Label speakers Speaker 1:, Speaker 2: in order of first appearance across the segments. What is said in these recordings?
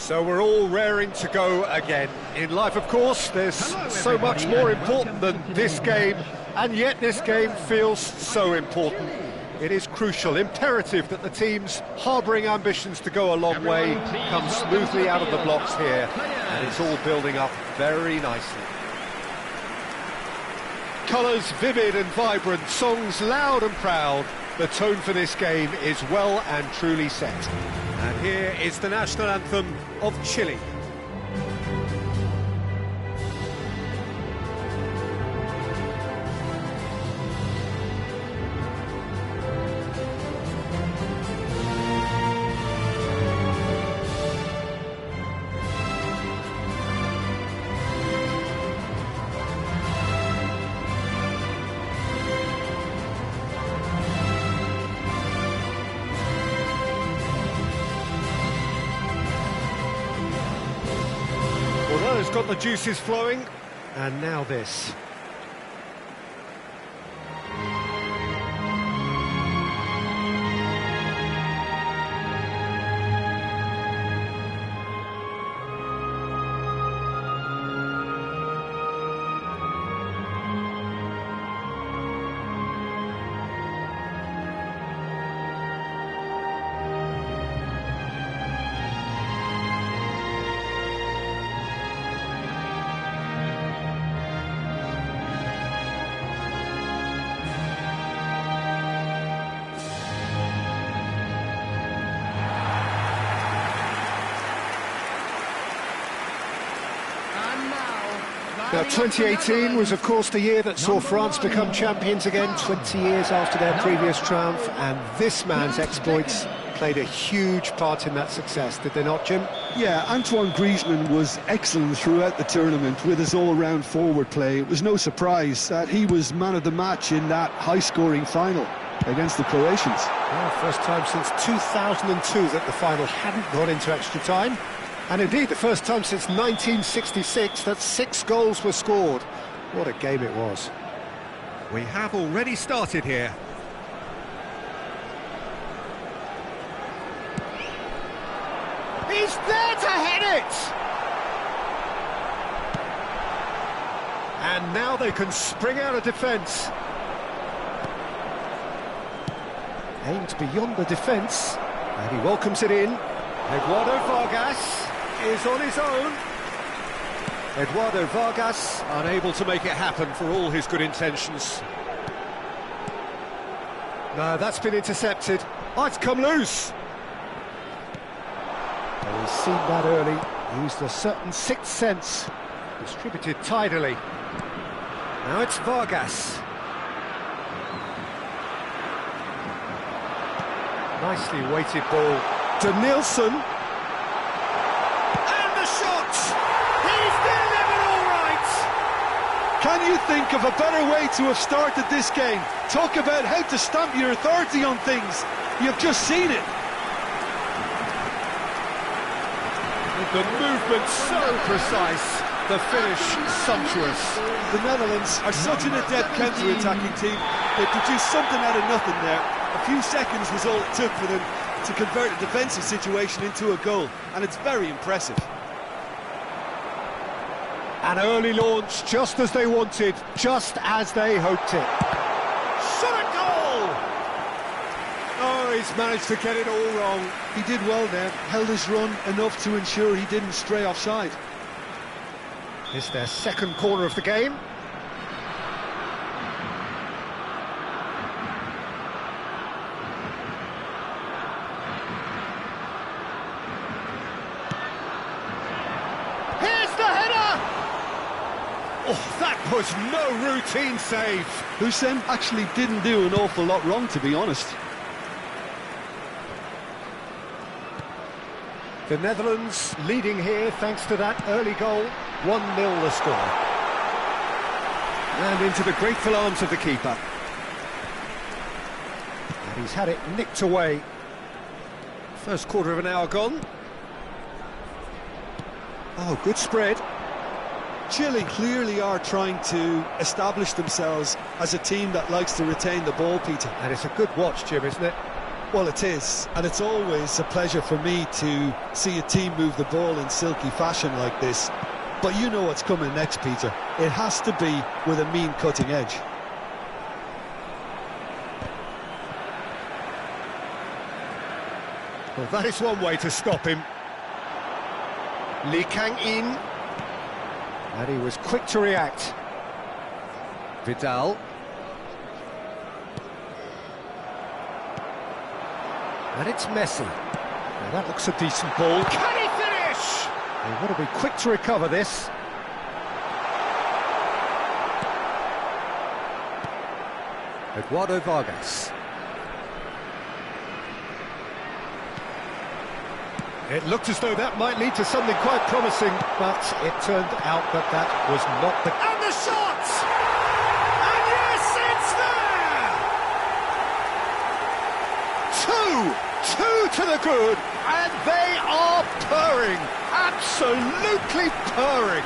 Speaker 1: So we're all raring to go again. In life, of course, there's so much more important than this game, and yet this game feels so important. It is crucial, imperative that the teams harbouring ambitions to go a long way come smoothly out of the blocks here, and it's all building up very nicely. Colours vivid and vibrant, songs loud and proud. The tone for this game is well and truly set. And here is the national anthem of Chile. Has got the juices flowing, and now this. Now, 2018 was, of course, the year that saw France become champions again, 20 years after their previous triumph, and this man's exploits played a huge part in that success, did they not, Jim?
Speaker 2: Yeah, Antoine Griezmann was excellent throughout the tournament with his all-round forward play. It was no surprise that he was man of the match in that high-scoring final against the Croatians.
Speaker 1: Well, first time since 2002 that the final hadn't gone into extra time. And indeed, the first time since 1966 that 6 goals were scored. What a game it was. We have already started here. He's there to head it! And now they can spring out of defence. Aimed beyond the defence, and he welcomes it in. Eduardo Vargas is on his own. Eduardo Vargas unable to make it happen for all his good intentions. No, that's been intercepted. Oh, it's come loose. Well, he's seen that early, used a certain sixth sense, distributed tidily. Now it's Vargas. Nicely weighted ball to Nilsson. And the shot! He's delivered all right!
Speaker 2: Can you think of a better way to have started this game? Talk about how to stamp your authority on things. You've just seen it.
Speaker 1: The movement so precise, the finish sumptuous.
Speaker 2: The Netherlands are such an adept counter-attacking team. They produced something out of nothing there. A few seconds was all it took for them to convert a defensive situation into a goal, and it's very impressive.
Speaker 1: An early launch, just as they wanted, just as they hoped it. Shot a goal! Oh, he's managed to get it all wrong.
Speaker 2: He did well there, held his run enough to ensure he didn't stray offside.
Speaker 1: It's their second corner of the game. Oh, that was no routine save.
Speaker 2: Hussein actually didn't do an awful lot wrong, to be honest.
Speaker 1: The Netherlands leading here thanks to that early goal. 1-0 the score. And into the grateful arms of the keeper. And he's had it nicked away. First quarter of an hour gone. Oh, good spread.
Speaker 2: Chile clearly are trying to establish themselves as a team that likes to retain the ball, Peter.
Speaker 1: And it's a good watch, Jim, isn't it?
Speaker 2: Well, it is, and it's always a pleasure for me to see a team move the ball in silky fashion like this. But you know what's coming next, Peter. It has to be with a mean cutting edge.
Speaker 1: Well, that is one way to stop him. Lee Kang-in. And he was quick to react. Vidal. And it's Messi. Now that looks a decent ball. Can he finish? They've got to be quick to recover this. Eduardo Vargas. It looked as though that might lead to something quite promising, but it turned out that that was not the... And the shot! And yes, it's there! Two to the good, and they are purring, absolutely purring.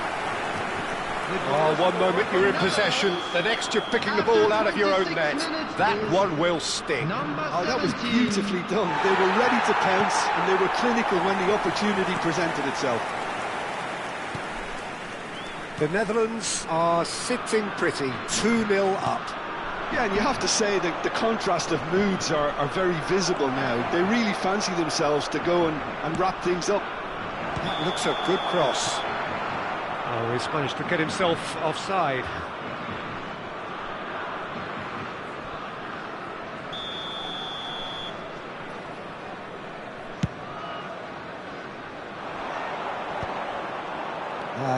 Speaker 1: Oh, one moment you're in possession, the next you're picking the ball out of your own net. That one will sting.
Speaker 2: Oh, that was beautifully done. They were ready to pounce, and they were clinical when the opportunity presented itself.
Speaker 1: The Netherlands are sitting pretty, 2-0 up.
Speaker 2: Yeah, and you have to say that the contrast of moods are very visible now. They really fancy themselves to go and wrap things up.
Speaker 1: That looks a good cross. Oh, he's managed to get himself offside.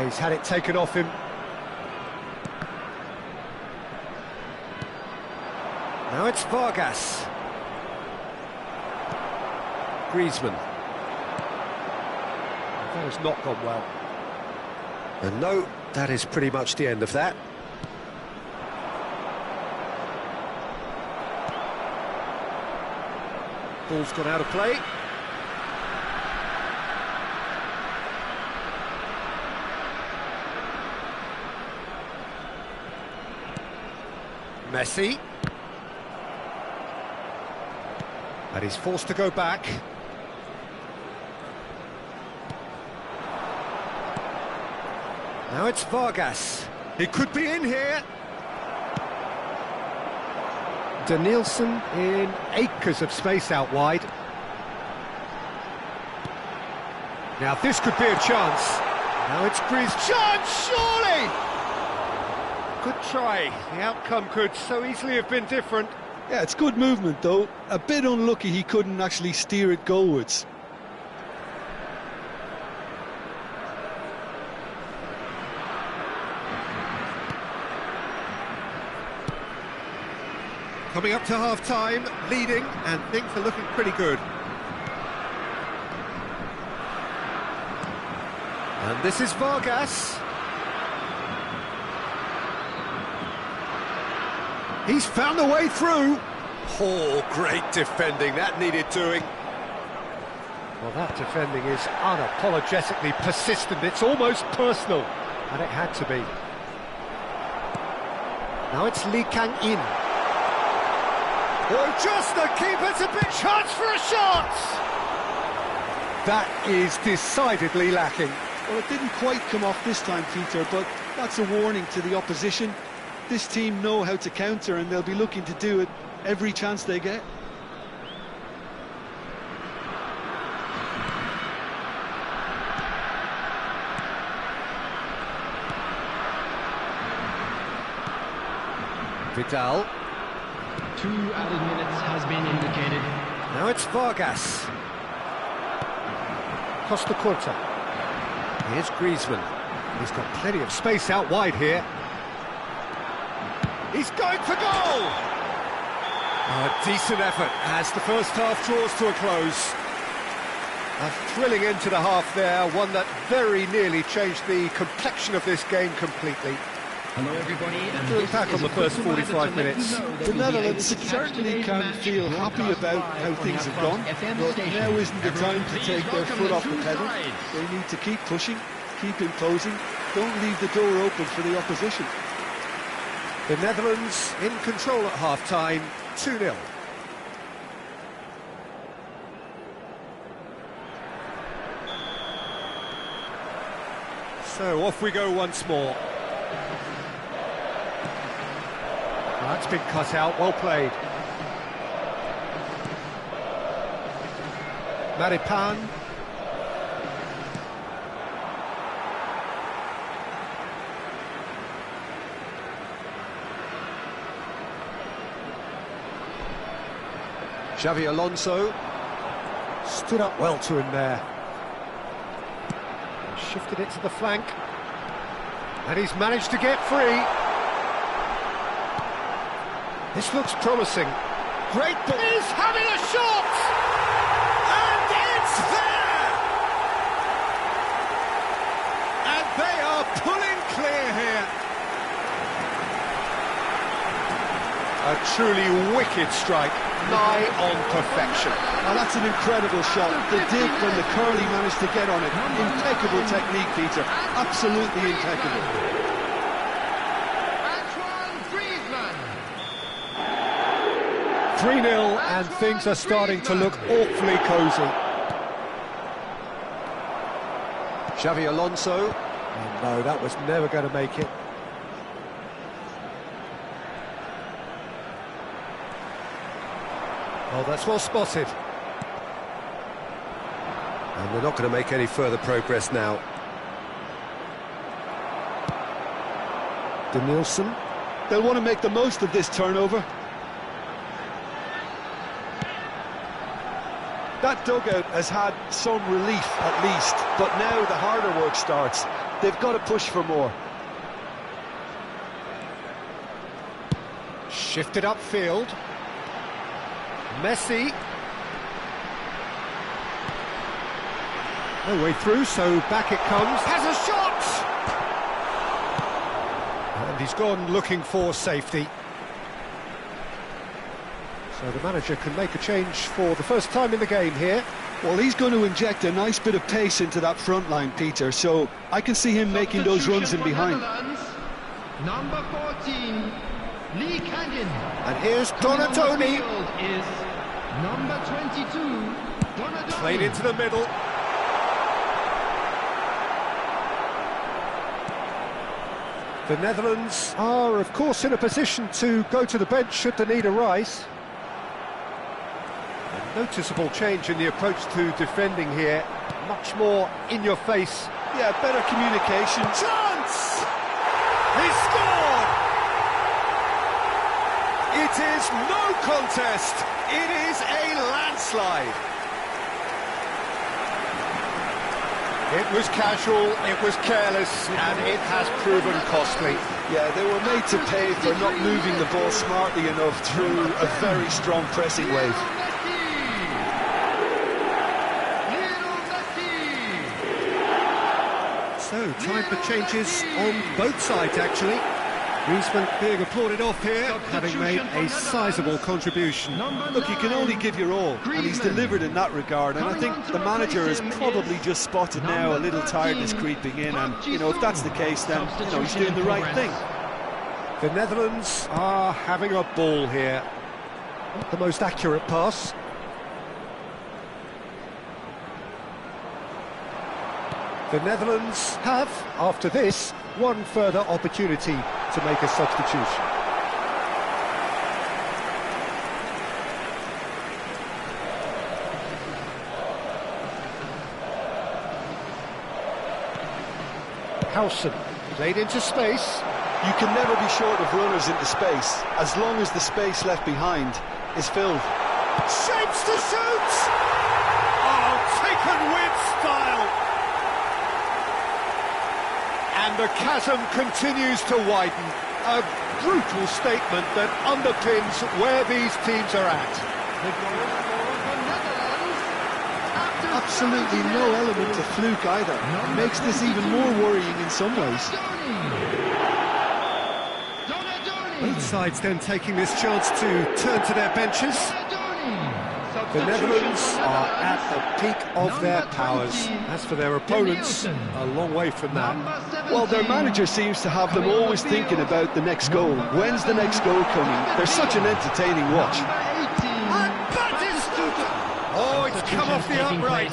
Speaker 1: He's had it taken off him. Now it's Vargas. Griezmann. That has not gone well. And no, that is pretty much the end of that. Ball's gone out of play. Messi. And he's forced to go back. Now it's Vargas. He could be in here. Danielson in acres of space out wide. Now this could be a chance. Now it's Griezmann. Chance, surely! Good try. The outcome could so easily have been different.
Speaker 2: Yeah, it's good movement though. A bit unlucky he couldn't actually steer it goalwards.
Speaker 1: Coming up to half-time, leading, and things are looking pretty good. And this is Vargas. He's found a way through. Oh, great defending, that needed doing. Well, that defending is unapologetically persistent, it's almost personal, and it had to be. Now it's Lee Kang-in. Or just the keeper's a bit chance for a shot! That is decidedly lacking.
Speaker 2: Well, it didn't quite come off this time, Peter, but that's a warning to the opposition. This team know how to counter, and they'll be looking to do it every chance they get.
Speaker 1: Vidal.
Speaker 3: 2 added minutes has been indicated.
Speaker 1: Now it's Vargas. Costa Curta. Here's Griezmann. He's got plenty of space out wide here. He's going for goal! A decent effort as the first half draws to a close. A thrilling end to the half there, one that very nearly changed the complexion of this game completely.
Speaker 3: Hello everybody, and
Speaker 1: Look back on the first 45 minutes.
Speaker 2: The Netherlands certainly can feel happy about how things have gone, but now isn't the time to take their foot off the pedal. They need to keep pushing, keep imposing, don't leave the door open for the opposition.
Speaker 1: The Netherlands in control at half-time, 2-0. So off we go once more. That's been cut out, well played. Maripan. Xavi Alonso stood up well to him there. Shifted it to the flank, and he's managed to get free. This looks promising. Great ball. He's having a shot! And it's there! And they are pulling clear here. A truly wicked strike, nigh on perfection.
Speaker 2: Now that's an incredible shot. The dig when the curly managed to get on it. Impeccable technique, Peter. Absolutely impeccable.
Speaker 1: 3-0 and things are starting to look awfully cosy. Xavi Alonso. Oh, no, that was never going to make it. Oh, that's well spotted. And they're not going to make any further progress now. Denilson.
Speaker 2: They'll want to make the most of this turnover. That dugout has had some relief at least, but now the harder work starts. They've got to push for more.
Speaker 1: Shifted upfield. Messi. No way through, so back it comes. Has a shot! And he's gone looking for safety. So the manager can make a change for the first time in the game here.
Speaker 2: Well, he's going to inject a nice bit of pace into that front line, Peter, so I can see him making those runs in behind.
Speaker 3: Number 14, Lee Canyon.
Speaker 1: And here's Donatoni.
Speaker 3: Is number 22, Donatoni.
Speaker 1: Played into the middle. The Netherlands are, of course, in a position to go to the bench should the need arise. A noticeable change in the approach to defending here. Much more in your face.
Speaker 2: Yeah, better communication.
Speaker 1: Chance! He scored! It is no contest. It is a landslide. It was casual, it was careless, and it has proven costly.
Speaker 2: Yeah, they were made to pay for not moving the ball smartly enough through a very strong pressing wave.
Speaker 1: So, time for changes on both sides, actually. Griezmann being applauded off here, having made a sizable contribution.
Speaker 2: Look, you can only give your all, and he's delivered in that regard, and I think the manager has probably just spotted now a little tiredness creeping in, and, you know, if that's the case, then, you know, he's doing the right thing.
Speaker 1: The Netherlands are having a ball here. Not the most accurate pass. The Netherlands have, after this, one further opportunity to make a substitution. Howson played into space.
Speaker 2: You can never be short of runners into space, as long as the space left behind is filled.
Speaker 1: Shapes to shoot! Oh, taken with style! And the chasm continues to widen. A brutal statement that underpins where these teams are at.
Speaker 2: Absolutely no element of fluke either. Makes this even more worrying in some ways.
Speaker 1: Both sides then taking this chance to turn to their benches. The Netherlands are at the peak of their powers. As for their opponents, a long way from that.
Speaker 2: Well, their manager seems to have them always thinking about the next goal. When's the next goal coming? They're such an entertaining watch.
Speaker 1: Oh, it's come off the upright.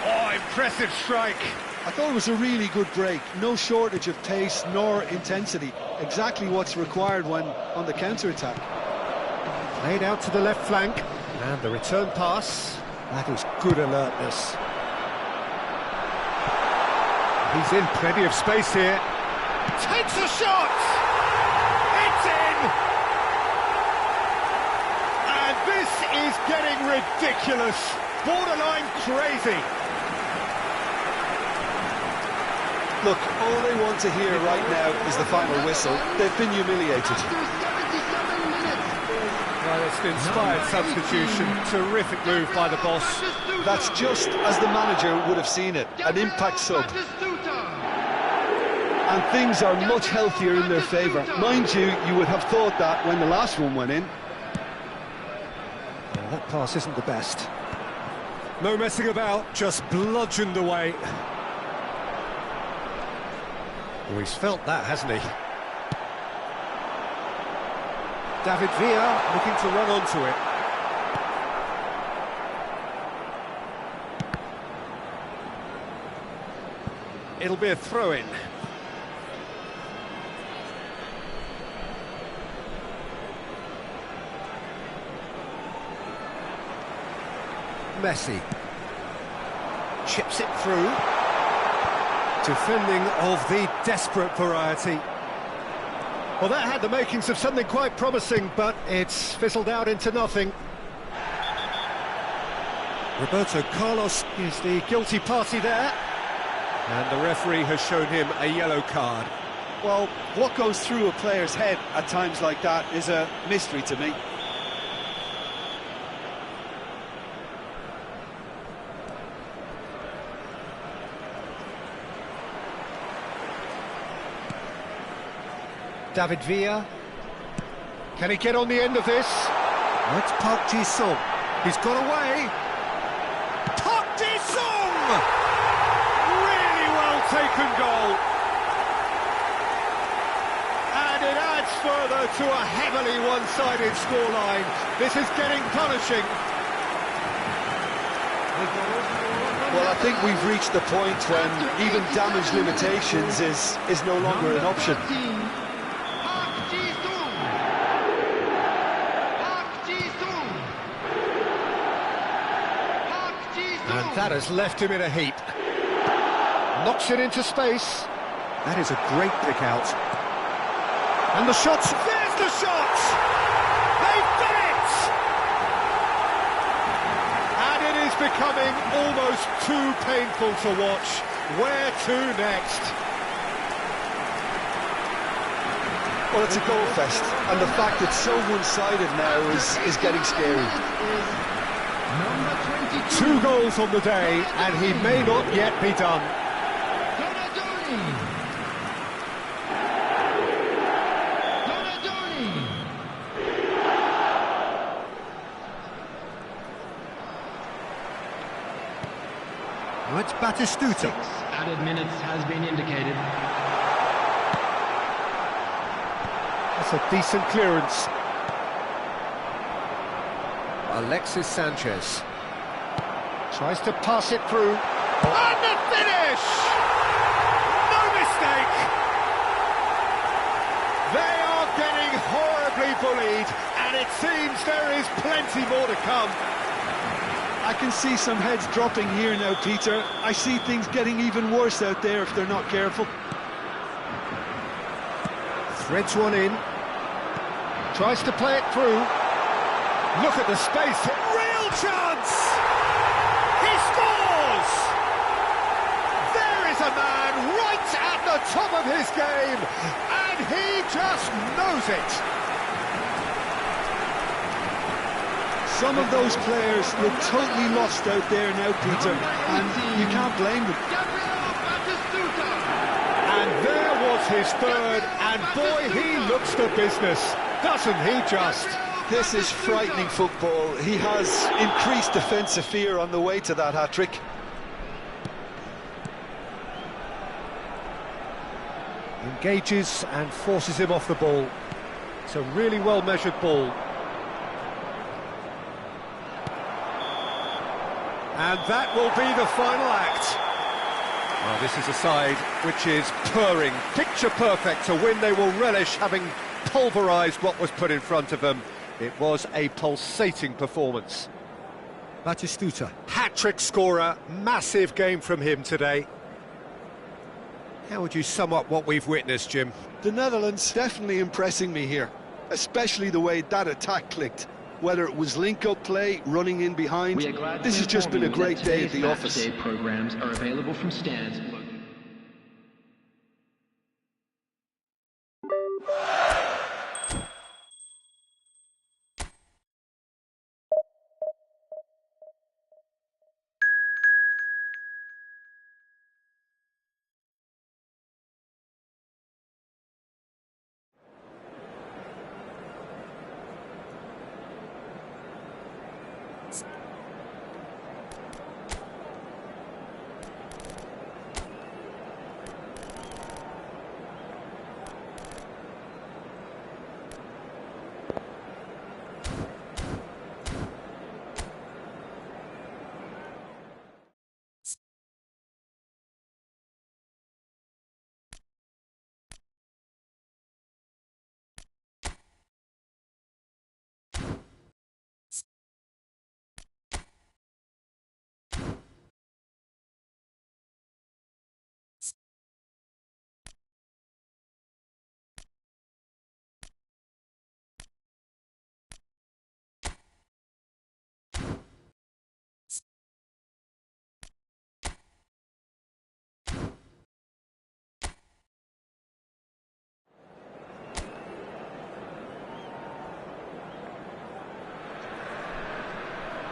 Speaker 1: Oh, impressive strike.
Speaker 2: I thought it was a really good break. No shortage of pace nor intensity. Exactly what's required when on the counter-attack.
Speaker 1: Played out to the left flank, and the return pass. That is good alertness. He's in plenty of space here. Takes a shot! It's in! And this is getting ridiculous. Borderline crazy.
Speaker 2: Look, all they want to hear right now is the final whistle. They've been humiliated.
Speaker 1: Well, it's an inspired substitution. Terrific move by the boss.
Speaker 2: That's just as the manager would have seen it, an impact sub. And things are much healthier in their favour. Mind you, you would have thought that when the last one went in.
Speaker 1: Well, that pass isn't the best. No messing about, just bludgeoned away. Oh, he's felt that, hasn't he? David Villa looking to run onto it. It'll be a throw-in. Messi chips it through. Defending of the desperate variety. Well, that had the makings of something quite promising, but it's fizzled out into nothing. Roberto Carlos is the guilty party there, and the referee has shown him a yellow card.
Speaker 2: Well, what goes through a player's head at times like that is a mystery to me.
Speaker 1: David Villa. Can he get on the end of this? That's Park Ji-sung. He's got away. Park Ji-sung! Really well taken goal. And it adds further to a heavily one-sided scoreline. This is getting punishing.
Speaker 2: Well, I think we've reached the point when even damage limitations is no longer an option.
Speaker 1: And that has left him in a heap. Knocks it into space. That is a great pick out. And the shots. There's the shot! They've done it! And it is becoming almost too painful to watch. Where to next?
Speaker 2: Well, it's a goal fest, and the fact it's so one-sided now is getting scary.
Speaker 1: 2 goals on the day, and he may not yet be done. It's Batistuta.
Speaker 3: Added minutes has been indicated.
Speaker 1: That's a decent clearance. Alexis Sanchez tries to pass it through. And the finish! No mistake! They are getting horribly bullied, and it seems there is plenty more to come.
Speaker 2: I can see some heads dropping here now, Peter. I see things getting even worse out there if they're not careful.
Speaker 1: Threads one in. Tries to play it through. Look at the space. Real chance! He scores! There is a man right at the top of his game, and he just knows it.
Speaker 2: Some of those players look totally lost out there now, Peter, and you can't blame them.
Speaker 1: And there was his third, and boy, he looks the business, doesn't he just?
Speaker 2: This is frightening football. He has increased defensive fear on the way to that hat-trick.
Speaker 1: Engages and forces him off the ball. It's a really well-measured ball. And that will be the final act. Well, this is a side which is purring, picture perfect, a win they will relish, having pulverised what was put in front of them. It was a pulsating performance. Batistuta, hat-trick scorer, massive game from him today. How would you sum up what we've witnessed, Jim?
Speaker 2: The Netherlands definitely impressing me here, especially the way that attack clicked. Whether it was link-up play, running in behind, this has just been a great day at the office.
Speaker 3: Programs are available from stands.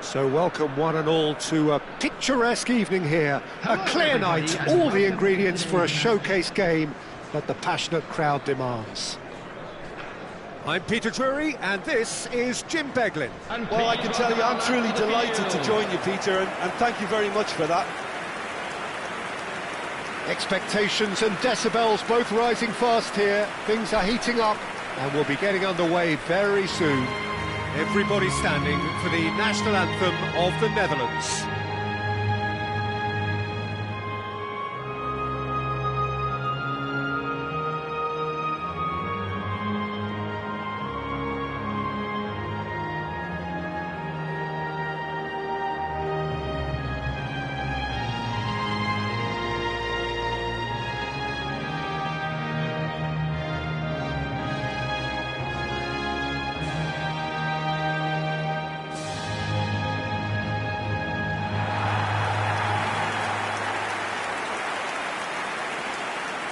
Speaker 1: So welcome one and all to a picturesque evening here. A clear night, all the ingredients for a showcase game that the passionate crowd demands. I'm Peter Drury, and this is Jim Beglin.
Speaker 2: Well, I can tell you, I'm truly delighted to join you, Peter, and thank you very much for that.
Speaker 1: Expectations and decibels both rising fast here. Things are heating up, and we'll be getting underway very soon. Everybody standing for the national anthem of the Netherlands.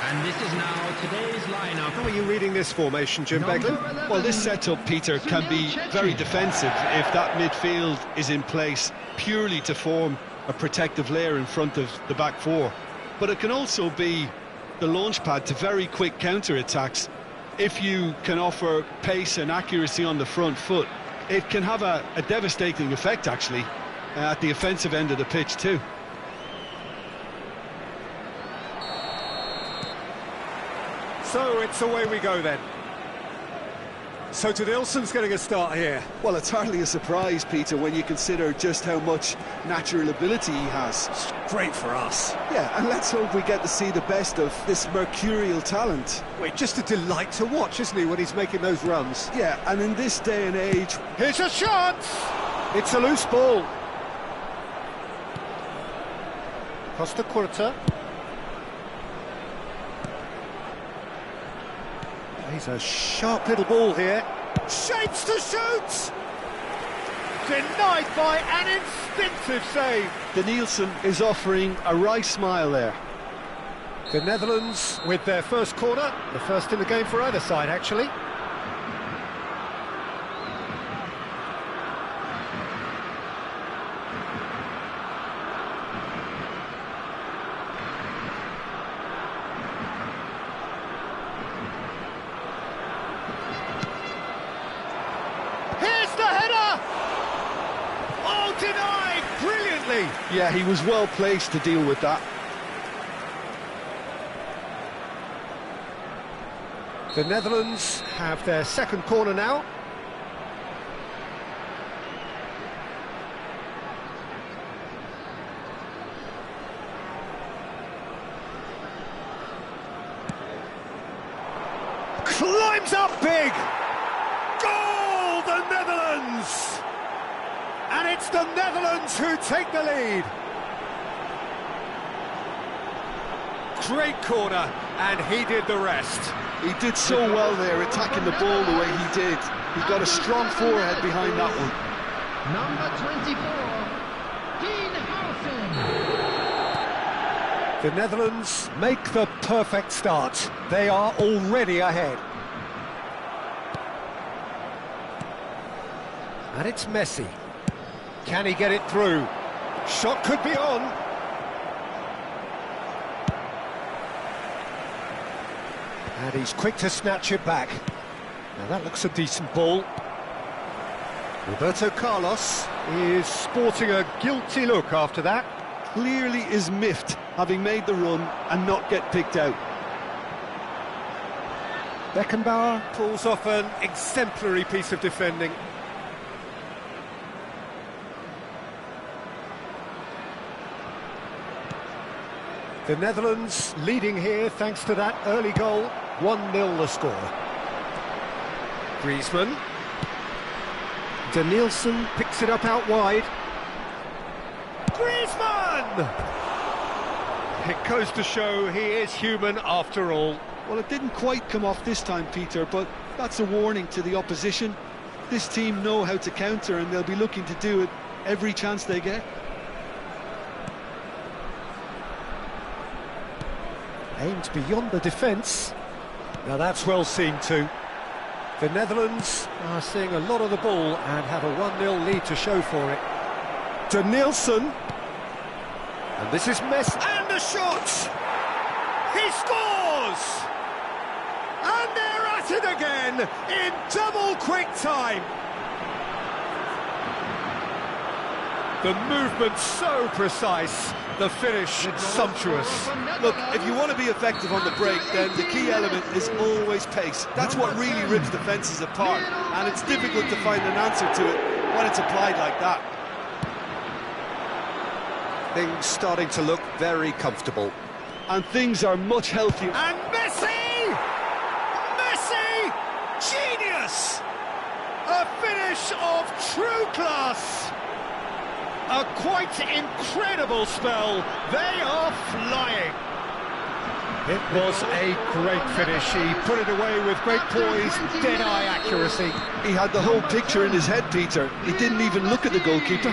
Speaker 3: And this is now today's lineup.
Speaker 1: How are you reading this formation, Jim Beglin?
Speaker 2: Well, this setup, Peter, can be very defensive if that midfield is in place purely to form a protective layer in front of the back four. But it can also be the launchpad to very quick counter-attacks. If you can offer pace and accuracy on the front foot, it can have a devastating effect, actually, at the offensive end of the pitch too.
Speaker 1: So it's away we go then. So Nilsson's getting a start here.
Speaker 2: Well, it's hardly a surprise, Peter, when you consider just how much natural ability he has.
Speaker 1: It's great for us.
Speaker 2: Yeah, and let's hope we get to see the best of this mercurial talent.
Speaker 1: Wait, just a delight to watch, isn't he, when he's making those runs?
Speaker 2: Yeah, and in this day and age...
Speaker 1: Here's a shot! It's a loose ball. Costa Curta. He's a sharp little ball here. Shapes to shoot! Denied by an instinctive save.
Speaker 2: Nilsson is offering a right smile there.
Speaker 1: The Netherlands with their first corner, the first in the game for either side, actually. Denied brilliantly.
Speaker 2: Yeah, he was well placed to deal with that.
Speaker 1: The Netherlands have their second corner now. Comes up big! Goal, the Netherlands! And it's the Netherlands who take the lead. Great corner, and he did the rest.
Speaker 2: He did so well there, attacking the ball the way he did. He got a strong forehead behind that one.
Speaker 3: Number 24,
Speaker 1: The Netherlands make the perfect start. They are already ahead. And it's Messi. Can he get it through? Shot could be on. And he's quick to snatch it back. Now that looks a decent ball. Roberto Carlos is sporting a guilty look after that.
Speaker 2: Clearly is miffed, having made the run and not get picked out.
Speaker 1: Beckenbauer pulls off an exemplary piece of defending. The Netherlands leading here thanks to that early goal. 1-0 the score. Griezmann. Danielson picks it up out wide. Griezmann! It goes to show he is human after all.
Speaker 2: Well, it didn't quite come off this time, Peter, but that's a warning to the opposition. This team know how to counter, and they'll be looking to do it every chance they get.
Speaker 1: Aimed beyond the defence. Now that's well seen too. The Netherlands are seeing a lot of the ball and have a 1-0 lead to show for it. Danielson. And this is Messi. And the shot! He scores! And they're at it again in double quick time. The movement so precise, the finish sumptuous.
Speaker 2: Look, if you want to be effective on the break, then the key element is always pace. That's what really rips defences apart, and it's difficult to find an answer to it when it's applied like that.
Speaker 1: Things starting to look very comfortable.
Speaker 2: And things are much healthier.
Speaker 1: And Messi! Messi! Genius! A finish of true class! A quite incredible spell. They are flying. It was a great finish. He put it away with great poise, dead-eye accuracy.
Speaker 2: He had the whole picture in his head, Peter. He didn't even look at the goalkeeper.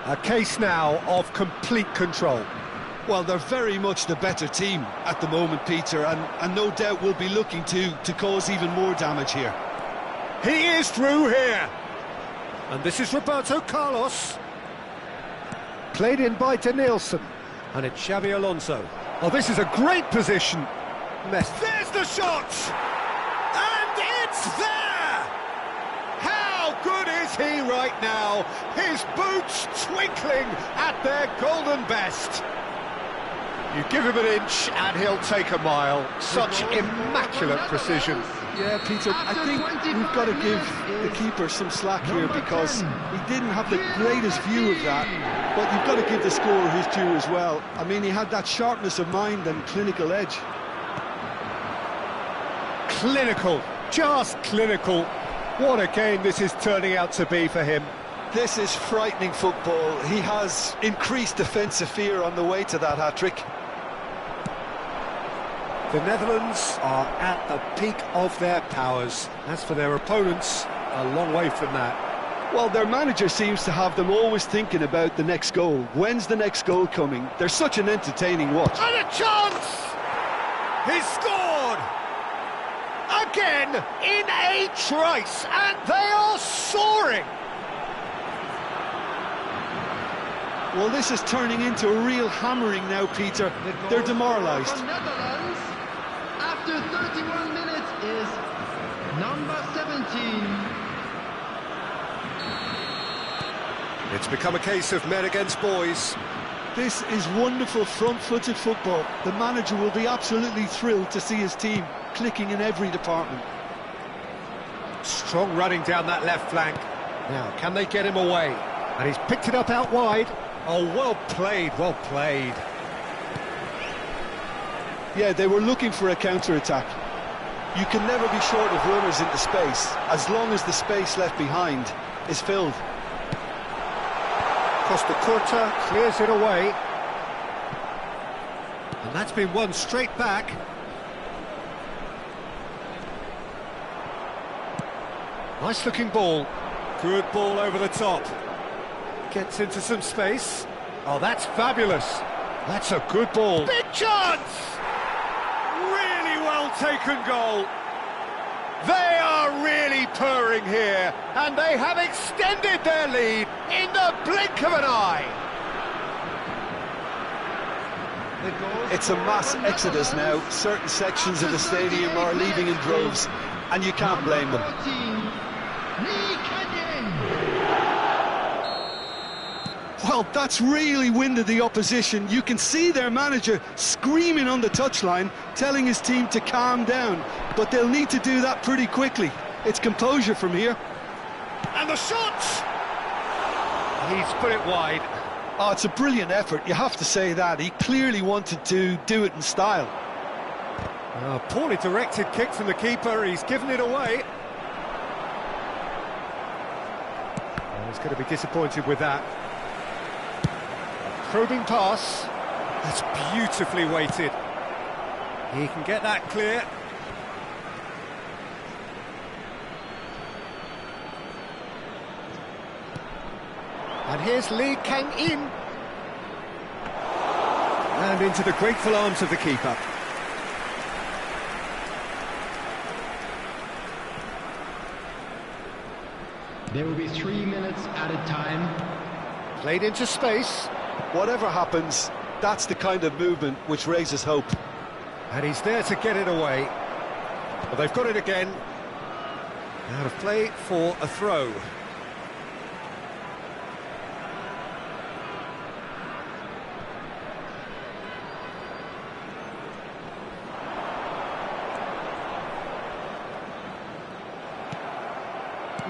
Speaker 1: A case now of complete control.
Speaker 2: Well, they're very much the better team at the moment, Peter, and no doubt will be looking to cause even more damage here.
Speaker 1: He is through here. And this is Roberto Carlos. Played in by Danielson. And it's Xabi Alonso. Oh, this is a great position. Messi. There's the shot! And it's there! How good is he right now? His boots twinkling at their golden best. You give him an inch and he'll take a mile. Such immaculate precision.
Speaker 2: Yeah, Peter, I think we've got to give the keeper some slack here because he didn't have the greatest view of that, but you've got to give the scorer his due as well. I mean, he had that sharpness of mind and clinical edge.
Speaker 1: Clinical, just clinical. What a game this is turning out to be for him.
Speaker 2: This is frightening football. He has increased defensive fear on the way to that hat-trick.
Speaker 1: The Netherlands are at the peak of their powers. As for their opponents, a long way from that.
Speaker 2: Well, their manager seems to have them always thinking about the next goal. When's the next goal coming? They're such an entertaining watch.
Speaker 1: And a chance! He scored! Again, in a trice, and they are soaring!
Speaker 2: Well, this is turning into a real hammering now, Peter. They're demoralised.
Speaker 3: After 31 minutes is number 17.
Speaker 1: It's become a case of men against boys.
Speaker 2: This is wonderful front-footed football. The manager will be absolutely thrilled to see his team clicking in every department.
Speaker 1: Strong running down that left flank. Now, can they get him away? And he's picked it up out wide. Oh, well played, well played.
Speaker 2: Yeah, they were looking for a counter-attack. You can never be short of runners into space, as long as the space left behind is filled.
Speaker 1: Costa Curta clears it away. And that's been won straight back. Nice looking ball. Good ball over the top. Gets into some space. Oh, that's fabulous. That's a good ball. Big chance! Really well taken goal. They are really purring here, and they have extended their lead in the blink of an eye.
Speaker 2: It's a mass exodus now. Certain sections of the stadium are leaving in droves, and you can't blame them. Well, that's really winded the opposition. You can see their manager screaming on the touchline, telling his team to calm down, but they'll need to do that pretty quickly. It's composure from here.
Speaker 1: And the shot! He's put it wide.
Speaker 2: Oh, it's a brilliant effort, you have to say that. He clearly wanted to do it in style.
Speaker 1: Poorly directed kick from the keeper, he's given it away. He's going to be disappointed with that. Probing pass. That's beautifully weighted. He can get that clear. And here's Lee Kang-in. And into the grateful arms of the keeper.
Speaker 3: There will be 3 minutes at a time.
Speaker 1: Played into space.
Speaker 2: Whatever happens, that's the kind of movement which raises hope.
Speaker 1: And he's there to get it away. Well, they've got it again. Out of play for a throw.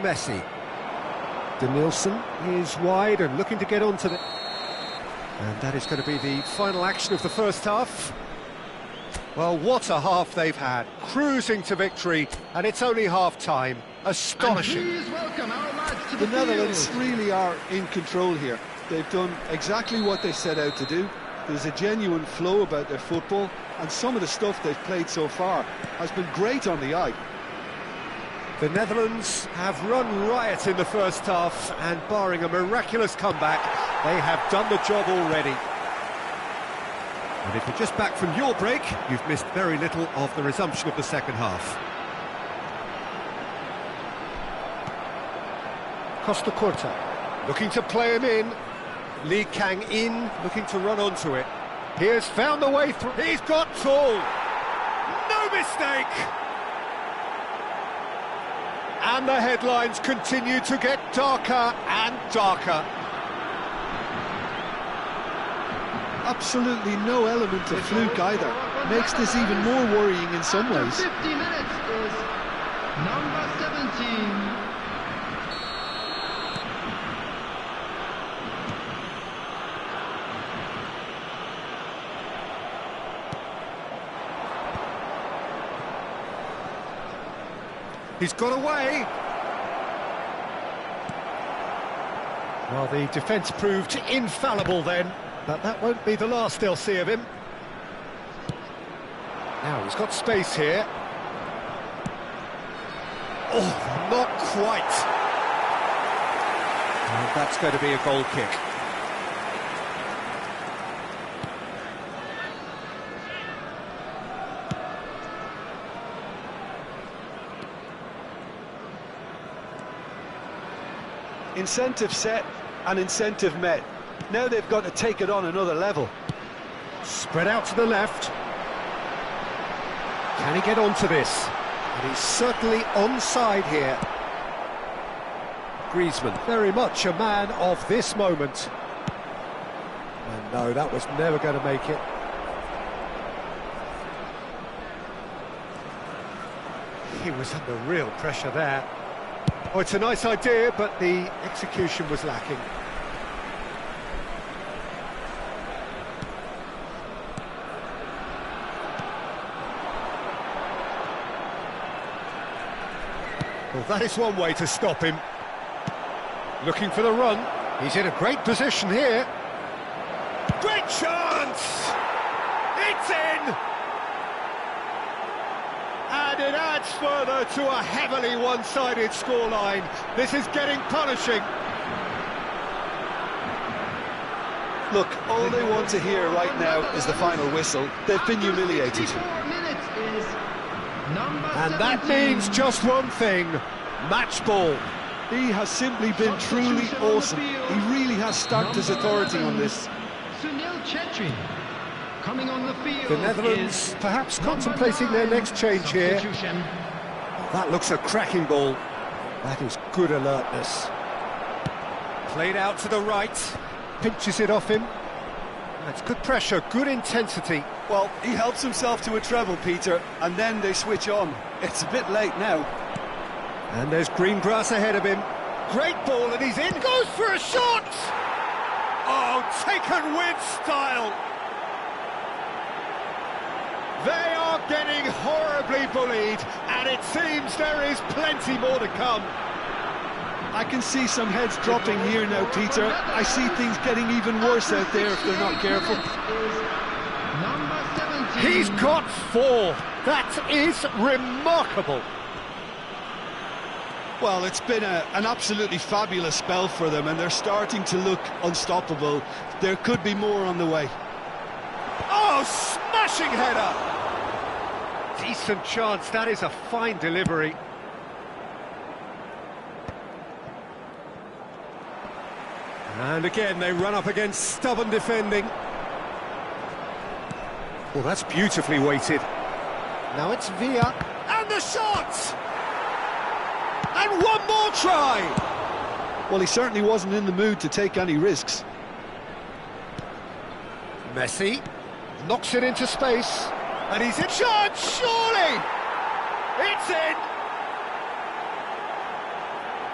Speaker 1: Messi. Denilson is wide and looking to get onto the... And that is going to be the final action of the first half. Well, what a half they've had. Cruising to victory, and it's only half-time. Astonishing.
Speaker 3: And please welcome our lads to the
Speaker 2: The Netherlands
Speaker 3: field.
Speaker 2: really are in control here. They've done exactly what they set out to do. There's a genuine flow about their football, and some of the stuff they've played so far has been great on the eye.
Speaker 1: The Netherlands have run riot in the first half, and barring a miraculous comeback, they have done the job already. And if you're just back from your break, you've missed very little of the resumption of the second half. Costa Curta looking to play him in. Lee Kang-in looking to run onto it. He has found the way through. He's got tall. No mistake. And the headlines continue to get darker and darker.
Speaker 2: Absolutely no element of fluke either. Makes this even more worrying in some
Speaker 3: After
Speaker 2: ways.
Speaker 3: 50 minutes is number 17.
Speaker 1: He's got away. Well, the defence proved infallible then, but that won't be the last they'll see of him. Now, he's got space here. Oh, not quite. And that's going to be a goal kick.
Speaker 2: Incentive set and incentive met. Now they've got to take it on another level.
Speaker 1: Spread out to the left. Can he get onto this? And he's certainly onside here. Griezmann, very much a man of this moment. And no, that was never going to make it. He was under real pressure there. Oh, it's a nice idea, but the execution was lacking. Well, that is one way to stop him. Looking for the run. He's in a great position here. Great chance! It's in! And it adds further to a heavily one-sided scoreline. This is getting punishing.
Speaker 2: Look, all they want to hear right now is the final whistle. They've been humiliated.
Speaker 1: And that means just one thing, match ball.
Speaker 2: He has simply been truly awesome. He really has stamped his authority on this.
Speaker 3: Coming on the field.
Speaker 1: The Netherlands perhaps contemplating their next change here. That looks a cracking ball. That is good alertness. Played out to the right. Pinches it off him. That's good pressure, good intensity.
Speaker 2: Well, he helps himself to a treble, Peter, and then they switch on. It's a bit late now.
Speaker 1: And there's green grass ahead of him. Great ball, and he's in. Goes for a shot! Oh, taken with style. They are getting horribly bullied, and it seems there is plenty more to come.
Speaker 2: I can see some heads dropping here now, Peter. I see things getting even worse out there if they're not careful.
Speaker 1: He's got 4. That is remarkable.
Speaker 2: Well, it's been an absolutely fabulous spell for them, and they're starting to look unstoppable. There could be more on the way.
Speaker 1: Oh, smashing header! Decent chance, that is a fine delivery. And again, they run up against stubborn defending. Well, that's beautifully weighted. Now it's Villa. And the shot! And one more try!
Speaker 2: Well, he certainly wasn't in the mood to take any risks.
Speaker 1: Messi knocks it into space. And he's in charge, surely! It's in!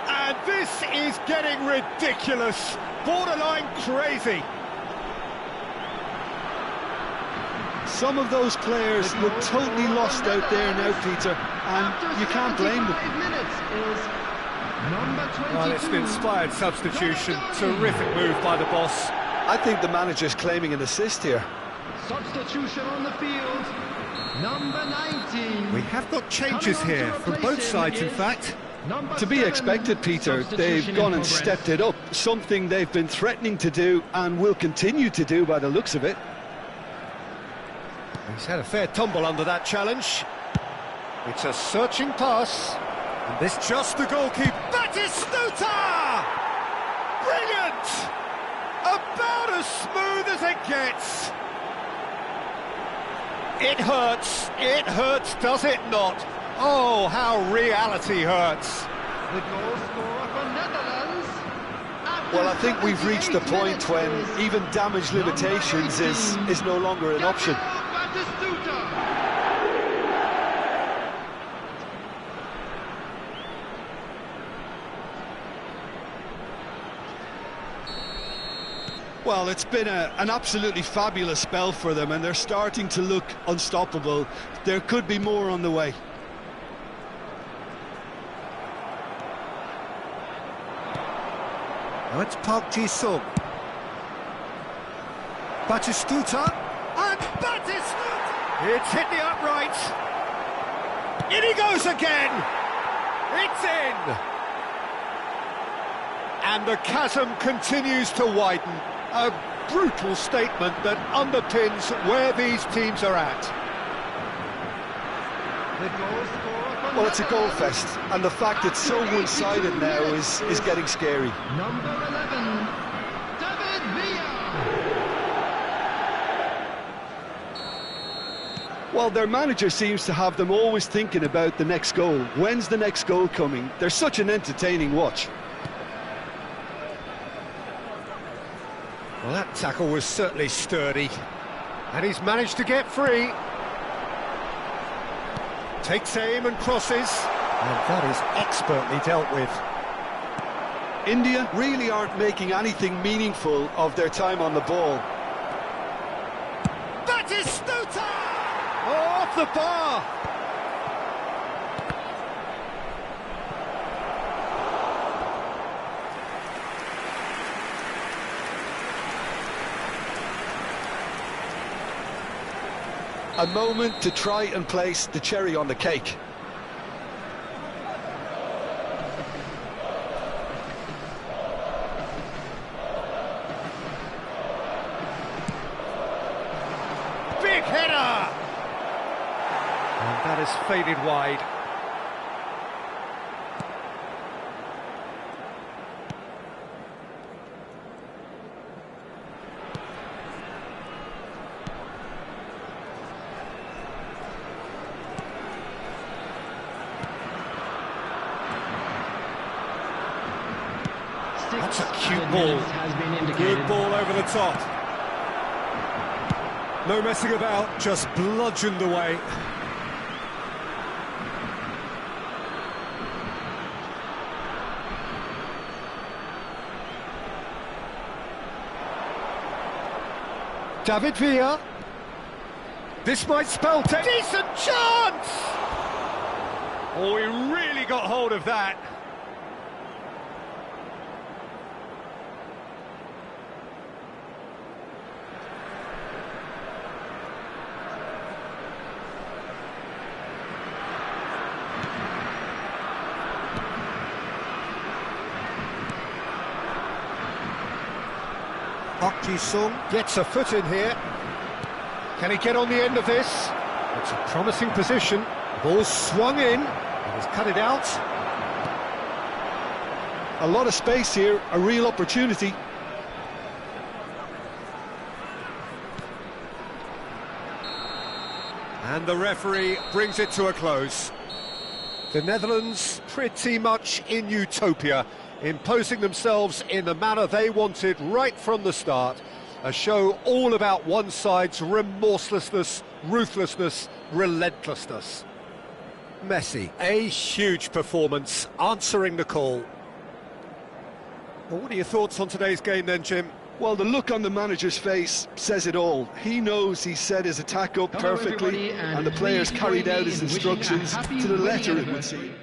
Speaker 1: And this is getting ridiculous, borderline crazy.
Speaker 2: Some of those players look totally lost out there now, Peter, and you can't blame them.
Speaker 1: Well, it's an inspired substitution. Terrific move by the boss.
Speaker 2: I think the manager's claiming an assist here.
Speaker 3: Substitution on the field. Number 19.
Speaker 1: We have got changes here from both sides, in fact.
Speaker 2: To be expected, Peter. They've gone and stepped it up, something they've been threatening to do and will continue to do by the looks of it.
Speaker 1: He's had a fair tumble under that challenge. It's a searching pass. And this just the goalkeeper. Batistuta! Brilliant! About as smooth as it gets. It hurts, does it not? Oh, how reality hurts.
Speaker 3: The goal scorer for Netherlands.
Speaker 2: Well, I think we've reached the point when even damage limitations is no longer an option. Well, it's been an absolutely fabulous spell for them, and they're starting to look unstoppable. There could be more on the way.
Speaker 1: Now it's Park Ji-sung. Batistuta, and Batistuta! It's hit the upright. In he goes again! It's in! And the chasm continues to widen. A brutal statement that underpins where these teams are at.
Speaker 2: Well, it's a goal fest, and the fact it's so one-sided now is getting scary.
Speaker 3: Number 11, David Villa.
Speaker 2: Well, their manager seems to have them always thinking about the next goal. When's the next goal coming? They're such an entertaining watch.
Speaker 1: Well, that tackle was certainly sturdy. And he's managed to get free. Takes aim and crosses. And that is expertly dealt with.
Speaker 2: India really aren't making anything meaningful of their time on the ball.
Speaker 1: Batistuta! Oh, off the bar!
Speaker 2: A moment to try and place the cherry on the cake.
Speaker 1: Big header! And that has faded wide. That's a cute ball. Good ball over the top. No messing about, just bludgeoned away. David Villa. This might spell decent chance! Oh, he really got hold of that. Sung gets a foot in here. Can he get on the end of this? It's a promising position. Ball swung in. He's cut it out.
Speaker 2: A lot of space here, a real opportunity.
Speaker 1: And the referee brings it to a close. The Netherlands pretty much in utopia, imposing themselves in the manner they wanted right from the start. A show all about one side's remorselessness, ruthlessness, relentlessness. Messi, a huge performance, answering the call. Well, what are your thoughts on today's game then, Jim?
Speaker 2: Well, the look on the manager's face says it all. He knows he set his attack up perfectly, and the players carried out his instructions to the letter, it would seem.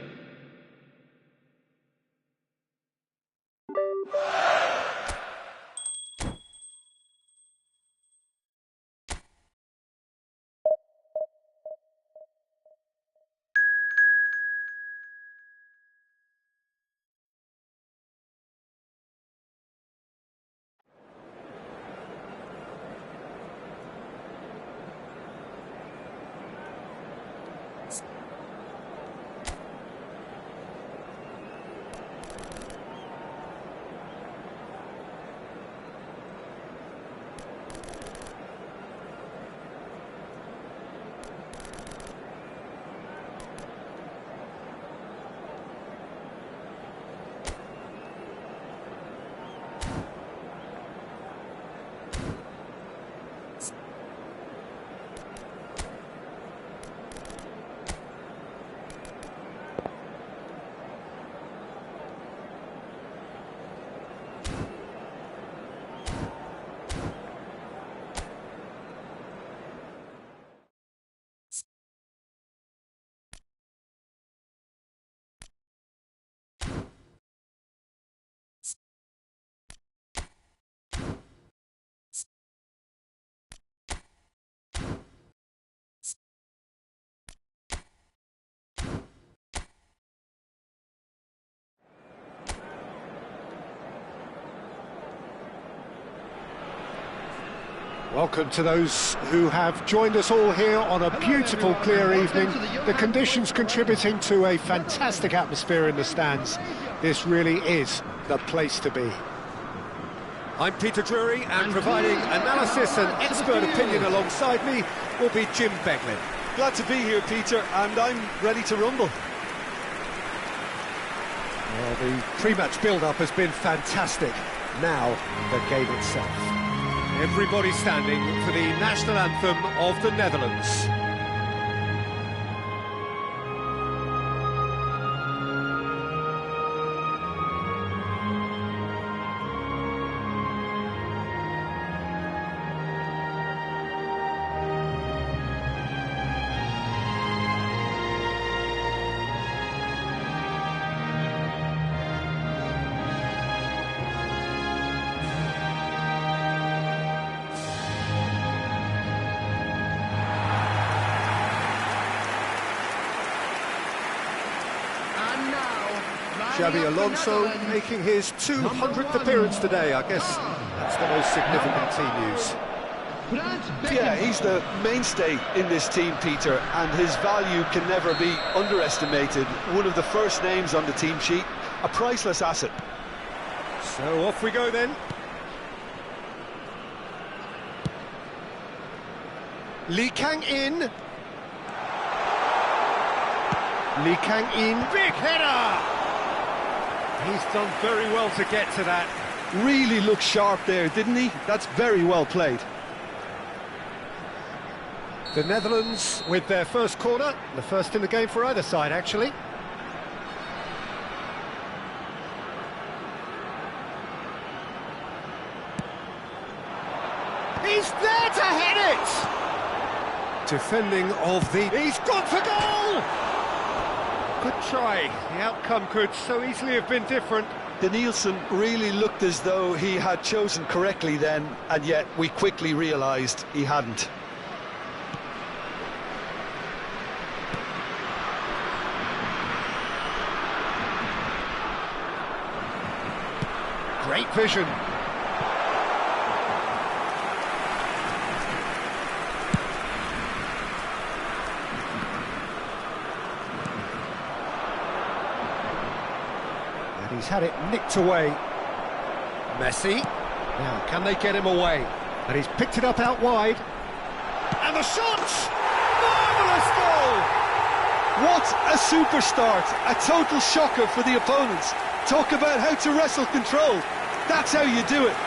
Speaker 1: Welcome to those who have joined us all here on a beautiful, clear evening. The conditions contributing to a fantastic atmosphere in the stands. This really is the place to be. I'm Peter Drury, and providing analysis and expert opinion alongside me will be Jim Beglin.
Speaker 2: Glad to be here, Peter, and I'm ready to rumble.
Speaker 1: Well, the pre-match build-up has been fantastic. Now, the game itself. Everybody standing for the national anthem of the Netherlands. Xabi Alonso making his 200th appearance today. I guess that's the most significant team news.
Speaker 2: Yeah, he's the mainstay in this team, Peter, and his value can never be underestimated. One of the first names on the team sheet, a priceless asset.
Speaker 1: So off we go then. Lee Kang-in. Lee Kang-in, big header! He's done very well to get to that.
Speaker 2: Really looked sharp there, didn't he? That's very well played.
Speaker 1: The Netherlands with their first corner, the first in the game for either side, actually. He's there to head it! Defending of the... He's gone for goal! Good try. The outcome could so easily have been different.
Speaker 2: Danielson really looked as though he had chosen correctly then, and yet we quickly realised he hadn't.
Speaker 1: Great vision. And he's had it nicked away. Messi. Now, can they get him away? And he's picked it up out wide. And the shot! Marvellous goal!
Speaker 2: What a super start! A total shocker for the opponents. Talk about how to wrestle control. That's how you do it.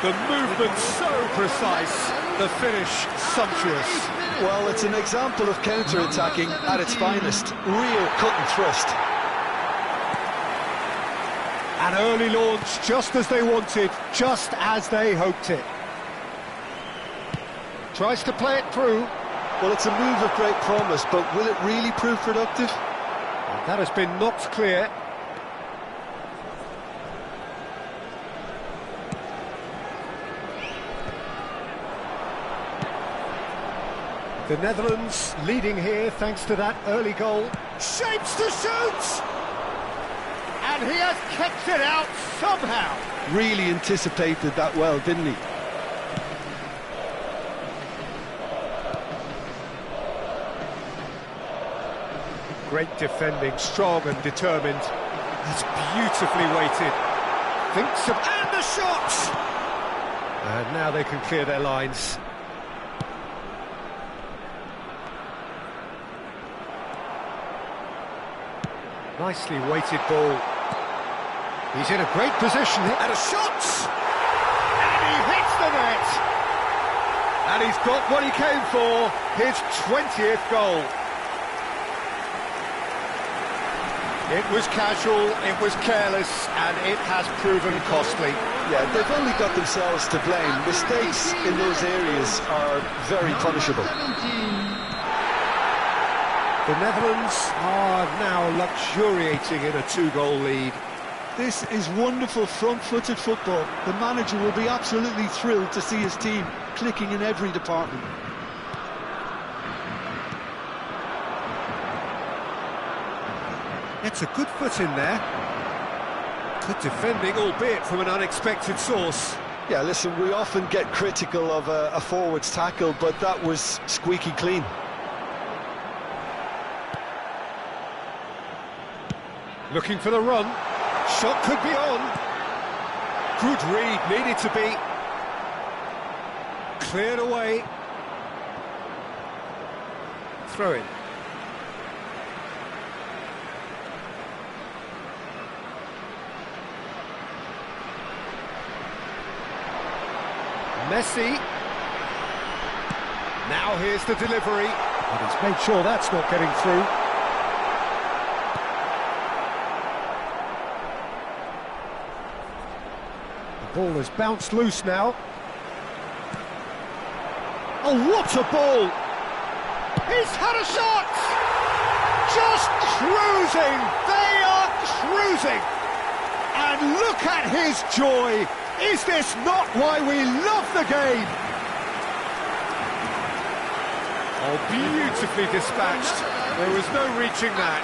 Speaker 1: The movement so precise, the finish sumptuous.
Speaker 2: Well, it's an example of counter-attacking at its finest. Real cut and thrust.
Speaker 1: An early launch, just as they wanted, just as they hoped it. Tries to play it through.
Speaker 2: Well, it's a move of great promise, but will it really prove productive?
Speaker 1: That has been knocked clear. The Netherlands leading here thanks to that early goal. Shapes to shoot! And he has kept it out somehow.
Speaker 2: Really anticipated that well, didn't he?
Speaker 1: Great defending, strong and determined. That's beautifully weighted. Thinks of... And the shot! And now they can clear their lines. Nicely weighted ball. He's in a great position. And a shot! And he hits the net! And he's got what he came for, his 20th goal. It was casual, it was careless, and it has proven costly.
Speaker 2: Yeah, they've only got themselves to blame. Mistakes in those areas are very punishable.
Speaker 1: The Netherlands are now luxuriating in a 2-goal lead.
Speaker 2: This is wonderful front-footed football. The manager will be absolutely thrilled to see his team clicking in every department.
Speaker 1: It's a good foot in there. Good defending, albeit from an unexpected source.
Speaker 2: Yeah, listen, we often get critical of a forward's tackle, but that was squeaky clean.
Speaker 1: Looking for the run. Shot could be on. Good read, needed to be. Cleared away. Throw in. Messi. Now here's the delivery. And he's made sure that's not getting through. The ball has bounced loose now. Oh, what a ball! He's had a shot! Just cruising! They are cruising! And look at his joy! Is this not why we love the game? Oh, beautifully dispatched. There was no reaching that.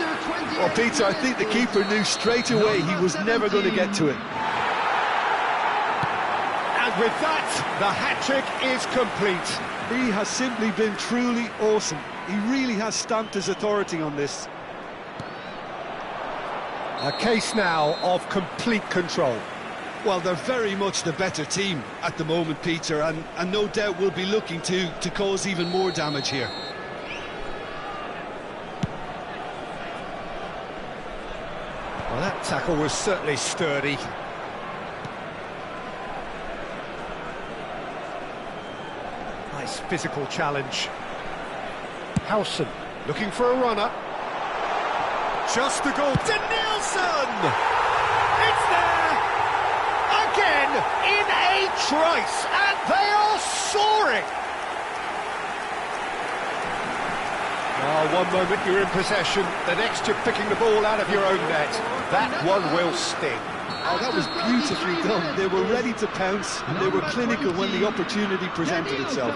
Speaker 2: Well, Peter, I think the keeper knew straight away he was never going to get to it.
Speaker 1: And with that, the hat-trick is complete.
Speaker 2: He has simply been truly awesome. He really has stamped his authority on this.
Speaker 1: A case now of complete control.
Speaker 2: Well, they're very much the better team at the moment, Peter, and no doubt will be looking to cause even more damage here.
Speaker 1: Well, that tackle was certainly sturdy. Nice physical challenge. Howson looking for a runner. Just the goal. Danielson! It's there! Again in a trice, and they are soaring! One moment you're in possession, the next you're picking the ball out of your own net. That one will sting.
Speaker 2: Oh, that was beautifully done. They were ready to pounce, and they were clinical when the opportunity presented itself.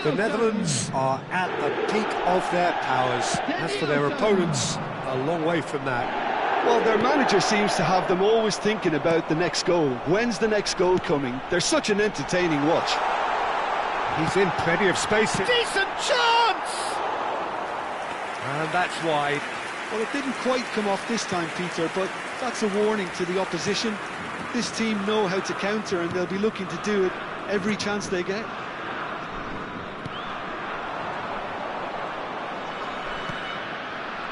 Speaker 1: The Netherlands are at the peak of their powers. As for their opponents, a long way from that.
Speaker 2: Well, their manager seems to have them always thinking about the next goal. When's the next goal coming? They're such an entertaining watch.
Speaker 1: He's in plenty of space. Decent chance! And that's wide.
Speaker 2: Well, it didn't quite come off this time, Peter, but that's a warning to the opposition. This team know how to counter, and they'll be looking to do it every chance they get.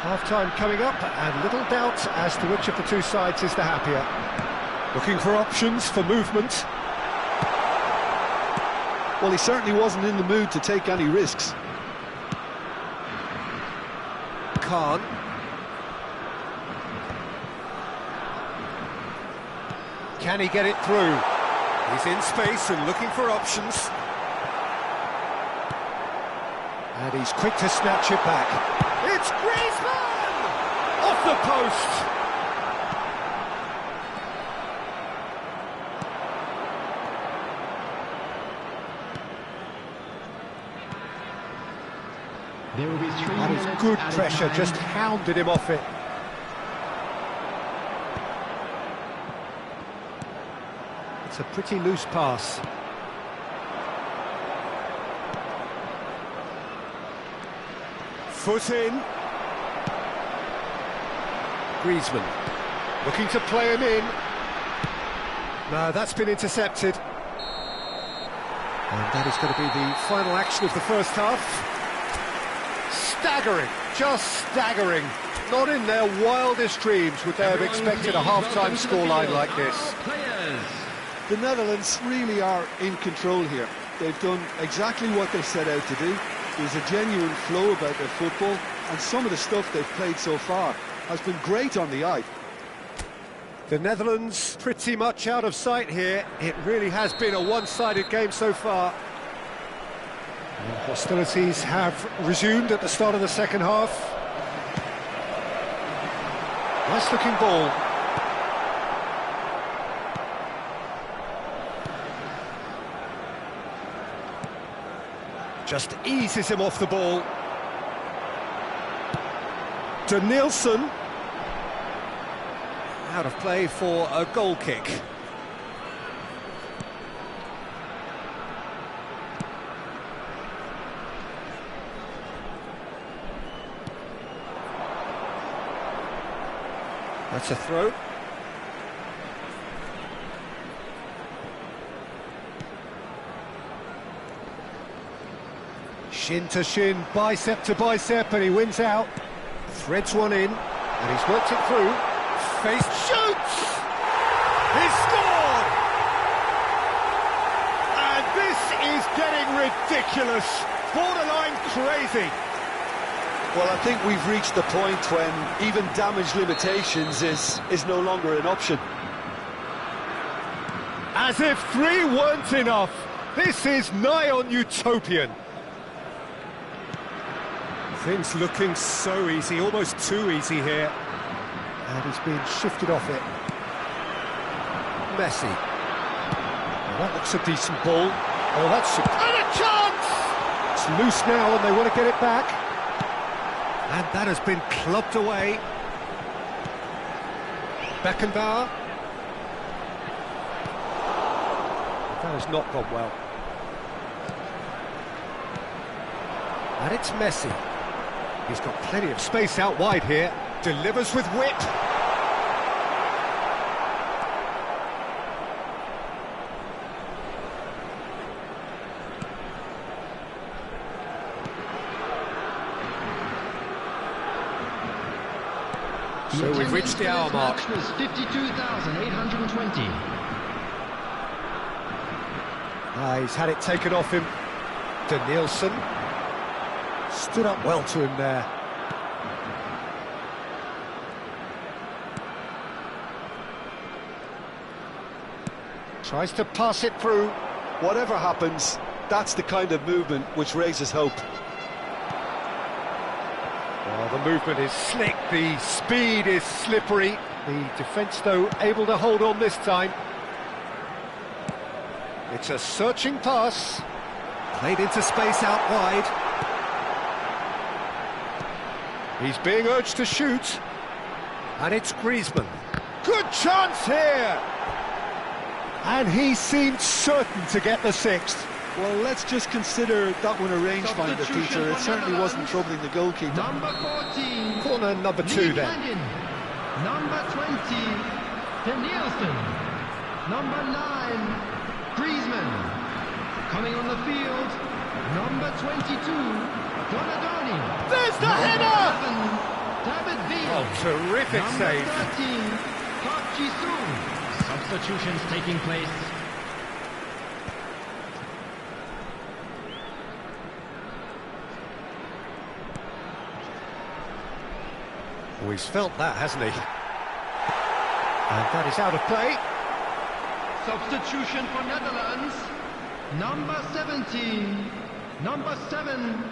Speaker 1: Half-time coming up, and little doubt as to which of the two sides is the happier. Looking for options for movement.
Speaker 2: Well, he certainly wasn't in the mood to take any risks.
Speaker 1: Khan. Can he get it through? He's in space and looking for options. And he's quick to snatch it back. It's Griezmann! Off the post!
Speaker 3: There will be 3
Speaker 1: That is
Speaker 3: minutes
Speaker 1: good
Speaker 3: added
Speaker 1: pressure,
Speaker 3: time.
Speaker 1: just hounded him off it. It's a pretty loose pass. Foot in. Griezmann looking to play him in. No, that's been intercepted. And that is going to be the final action of the first half. Staggering, just staggering. Not in their wildest dreams would they have expected a half-time scoreline like this.
Speaker 2: The Netherlands really are in control here. They've done exactly what they set out to do. There's a genuine flow about their football, and some of the stuff they've played so far has been great on the eye.
Speaker 1: The Netherlands pretty much out of sight here. It really has been a one-sided game so far. Hostilities have resumed at the start of the second half. Nice looking ball. Just eases him off the ball. Danielson. Out of play for a goal kick. That's a throw. Shin to shin, bicep to bicep, and he wins out. Threads one in, and he's worked it through. Face shoots! He scored! And this is getting ridiculous. Borderline crazy.
Speaker 2: Well, I think we've reached the point when even damage limitations is no longer an option.
Speaker 1: As if 3 weren't enough, this is nigh on utopian. Things looking so easy, almost too easy here. And he's being shifted off it. Messi. Well, that looks a decent ball. Oh, that's... And a chance! It's loose now and they want to get it back. And that has been clubbed away. Beckenbauer. That has not gone well. And it's Messi. He's got plenty of space out wide here. Delivers with wit. So we've reached the hour mark.
Speaker 3: Was 52,820.
Speaker 1: He's had it taken off him. Danielson stood up well to him there. Tries to pass it through.
Speaker 2: Whatever happens, that's the kind of movement which raises hope.
Speaker 1: Well, the movement is slick, the speed is slippery. The defence, though, able to hold on this time. It's a searching pass. Played into space out wide. He's being urged to shoot. And it's Griezmann. Good chance here! And he seemed certain to get the sixth.
Speaker 2: Well, let's just consider that one a rangefinder, Peter. It certainly wasn't troubling the goalkeeper.
Speaker 3: Number 14.
Speaker 1: Corner number 2 then.
Speaker 3: Number 20. Danielson. Number 9. Griezmann. Coming on the field. Number 22. Donadoni.
Speaker 1: There's the header!
Speaker 3: David Villa.
Speaker 1: Oh, terrific save.
Speaker 3: Number 13. Park Ji-sung. Substitutions taking place.
Speaker 1: Oh, he's felt that, hasn't he? And that is out of play.
Speaker 3: Substitution for Netherlands. Number 17. Number 7.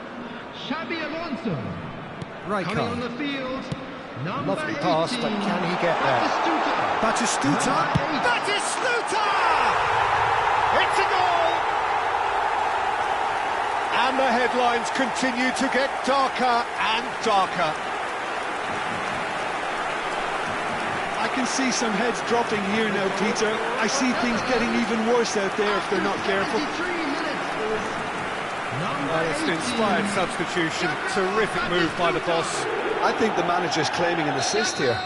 Speaker 3: Xabi Alonso. Coming on the field. Number
Speaker 1: Lovely
Speaker 3: 18.
Speaker 1: pass, but can he get there? Batistuta. Batistuta! It's a goal! And the headlines continue to get darker and darker.
Speaker 2: I can see some heads dropping here now, Peter. I see things getting even worse out there if they're not careful.
Speaker 1: It's an inspired substitution. Terrific move by the boss.
Speaker 2: I think the manager's claiming an assist here.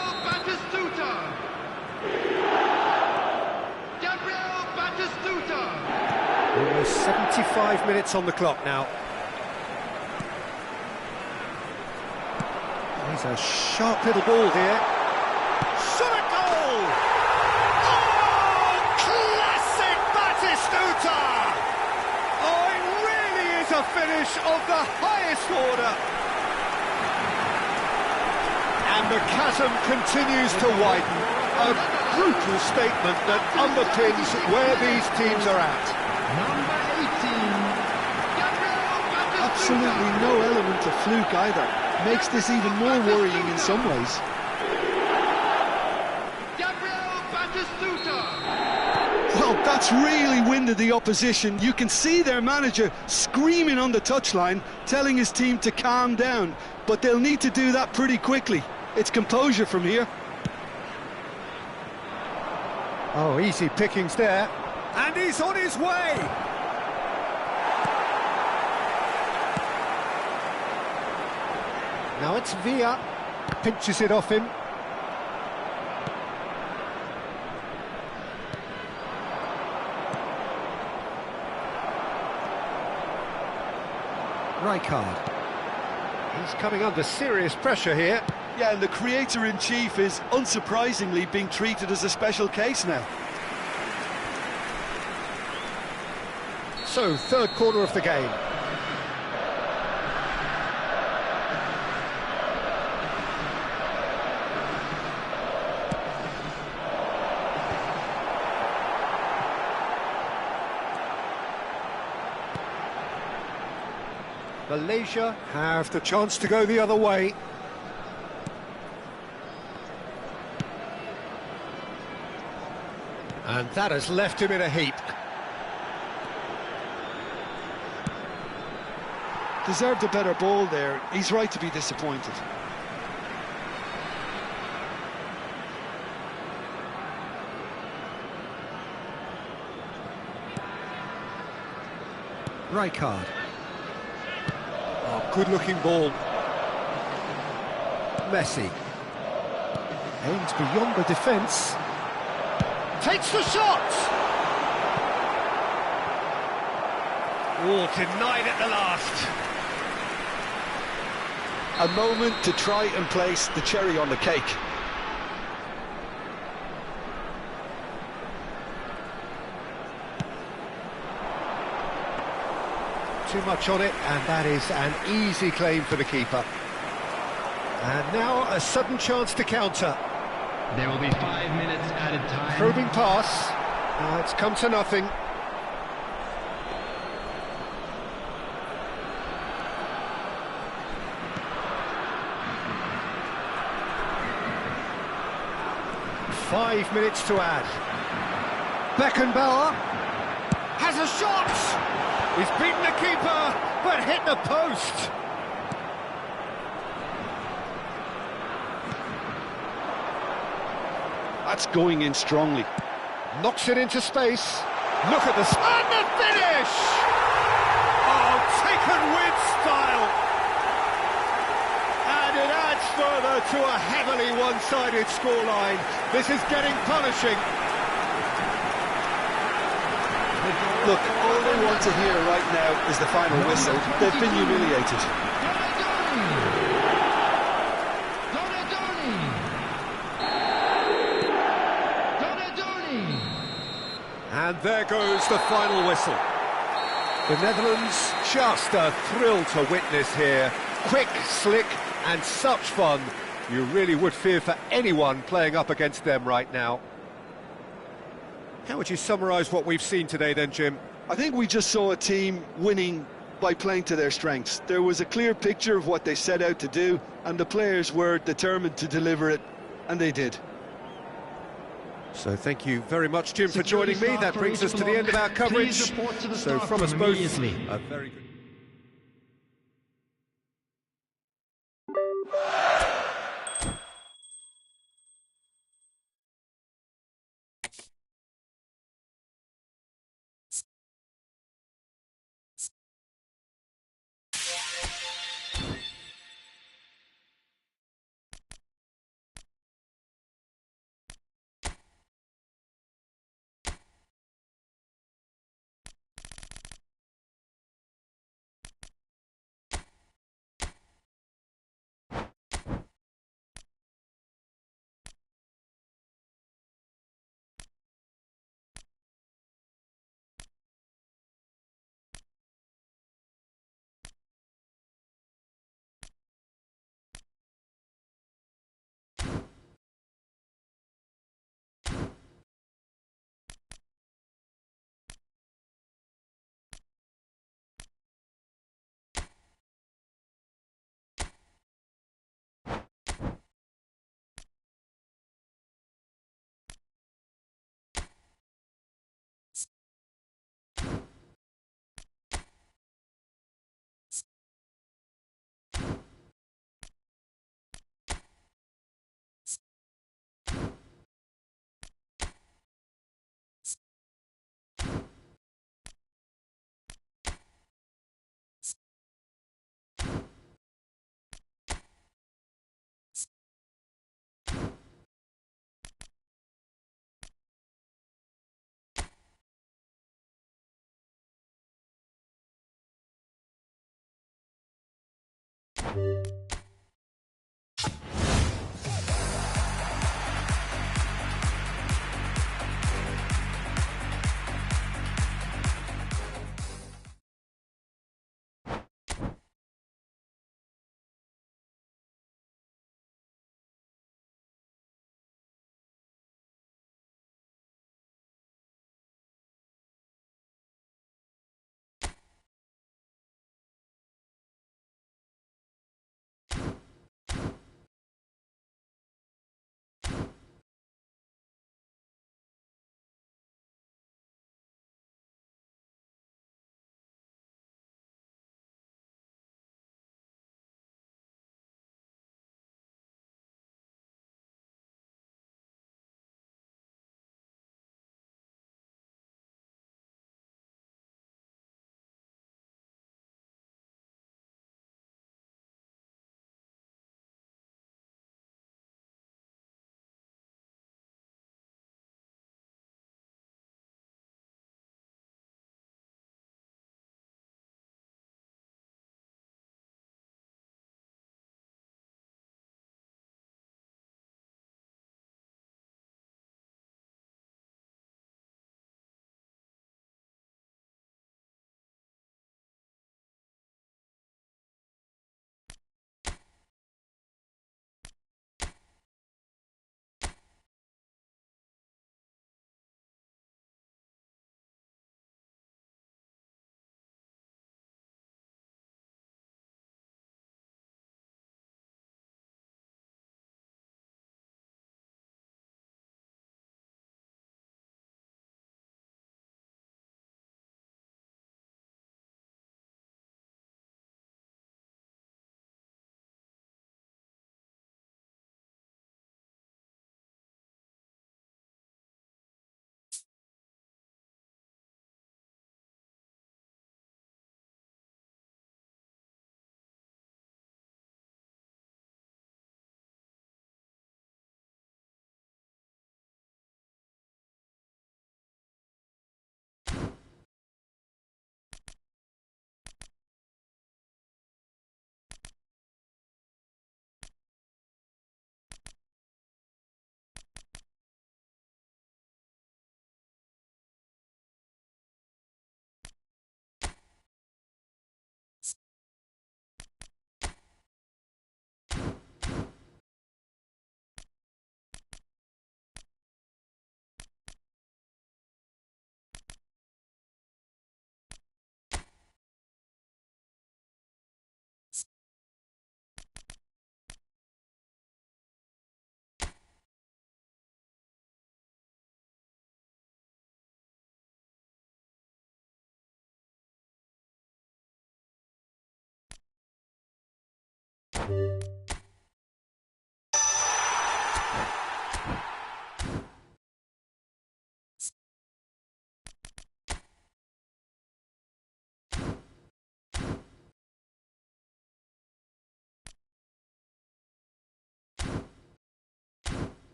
Speaker 1: Almost 75 minutes on the clock now. He's a sharp little ball here. Shot a goal! Oh, classic Batistuta! Oh, it really is a finish of the highest order. And the chasm continues to widen. A brutal statement that underpins where these teams are at.
Speaker 3: Number 18.
Speaker 2: Absolutely no element of fluke either. Makes this even more worrying in some ways. Well, that's really winded the opposition. You can see their manager screaming on the touchline, telling his team to calm down. But they'll need to do that pretty quickly. It's composure from here.
Speaker 1: Oh, easy pickings there. And he's on his way! Now it's Villa. Pinches it off him. Rijkaard. He's coming under serious pressure here.
Speaker 2: Yeah, and the creator-in-chief is, unsurprisingly, being treated as a special case now.
Speaker 1: So, third quarter of the game. Malaysia have the chance to go the other way. And that has left him in a heap.
Speaker 2: Deserved a better ball there. He's right to be disappointed.
Speaker 4: Rijkaard.
Speaker 1: Oh, good-looking ball.
Speaker 4: Messi. Aims beyond the defence.
Speaker 1: Takes the shot! Oh, denied at the last.
Speaker 2: A moment to try and place the cherry on the cake.
Speaker 1: Too much on it, and that is an easy claim for the keeper. And now a sudden chance to counter.
Speaker 3: There will be 5 minutes added time.
Speaker 1: Probing pass. It's come to nothing. Five minutes to add. Beckenbauer has a shot! He's beaten the keeper, but hit the post.
Speaker 2: That's going in strongly.
Speaker 1: Knocks it into space. Look at this. And the finish! Oh, taken with style. And it adds further to a heavily one-sided scoreline. This is getting punishing.
Speaker 2: Look, all they want to hear right now is the final whistle. They've been humiliated.
Speaker 1: And there goes the final whistle. The Netherlands, just a thrill to witness here. Quick, slick, and such fun. You really would fear for anyone playing up against them right now. How would you summarise what we've seen today then, Jim?
Speaker 2: I think we just saw a team winning by playing to their strengths. There was a clear picture of what they set out to do, and the players were determined to deliver it, and they did.
Speaker 1: So thank you very much, Jim, for joining me. That brings us to the end of our coverage. So from us both, a very good...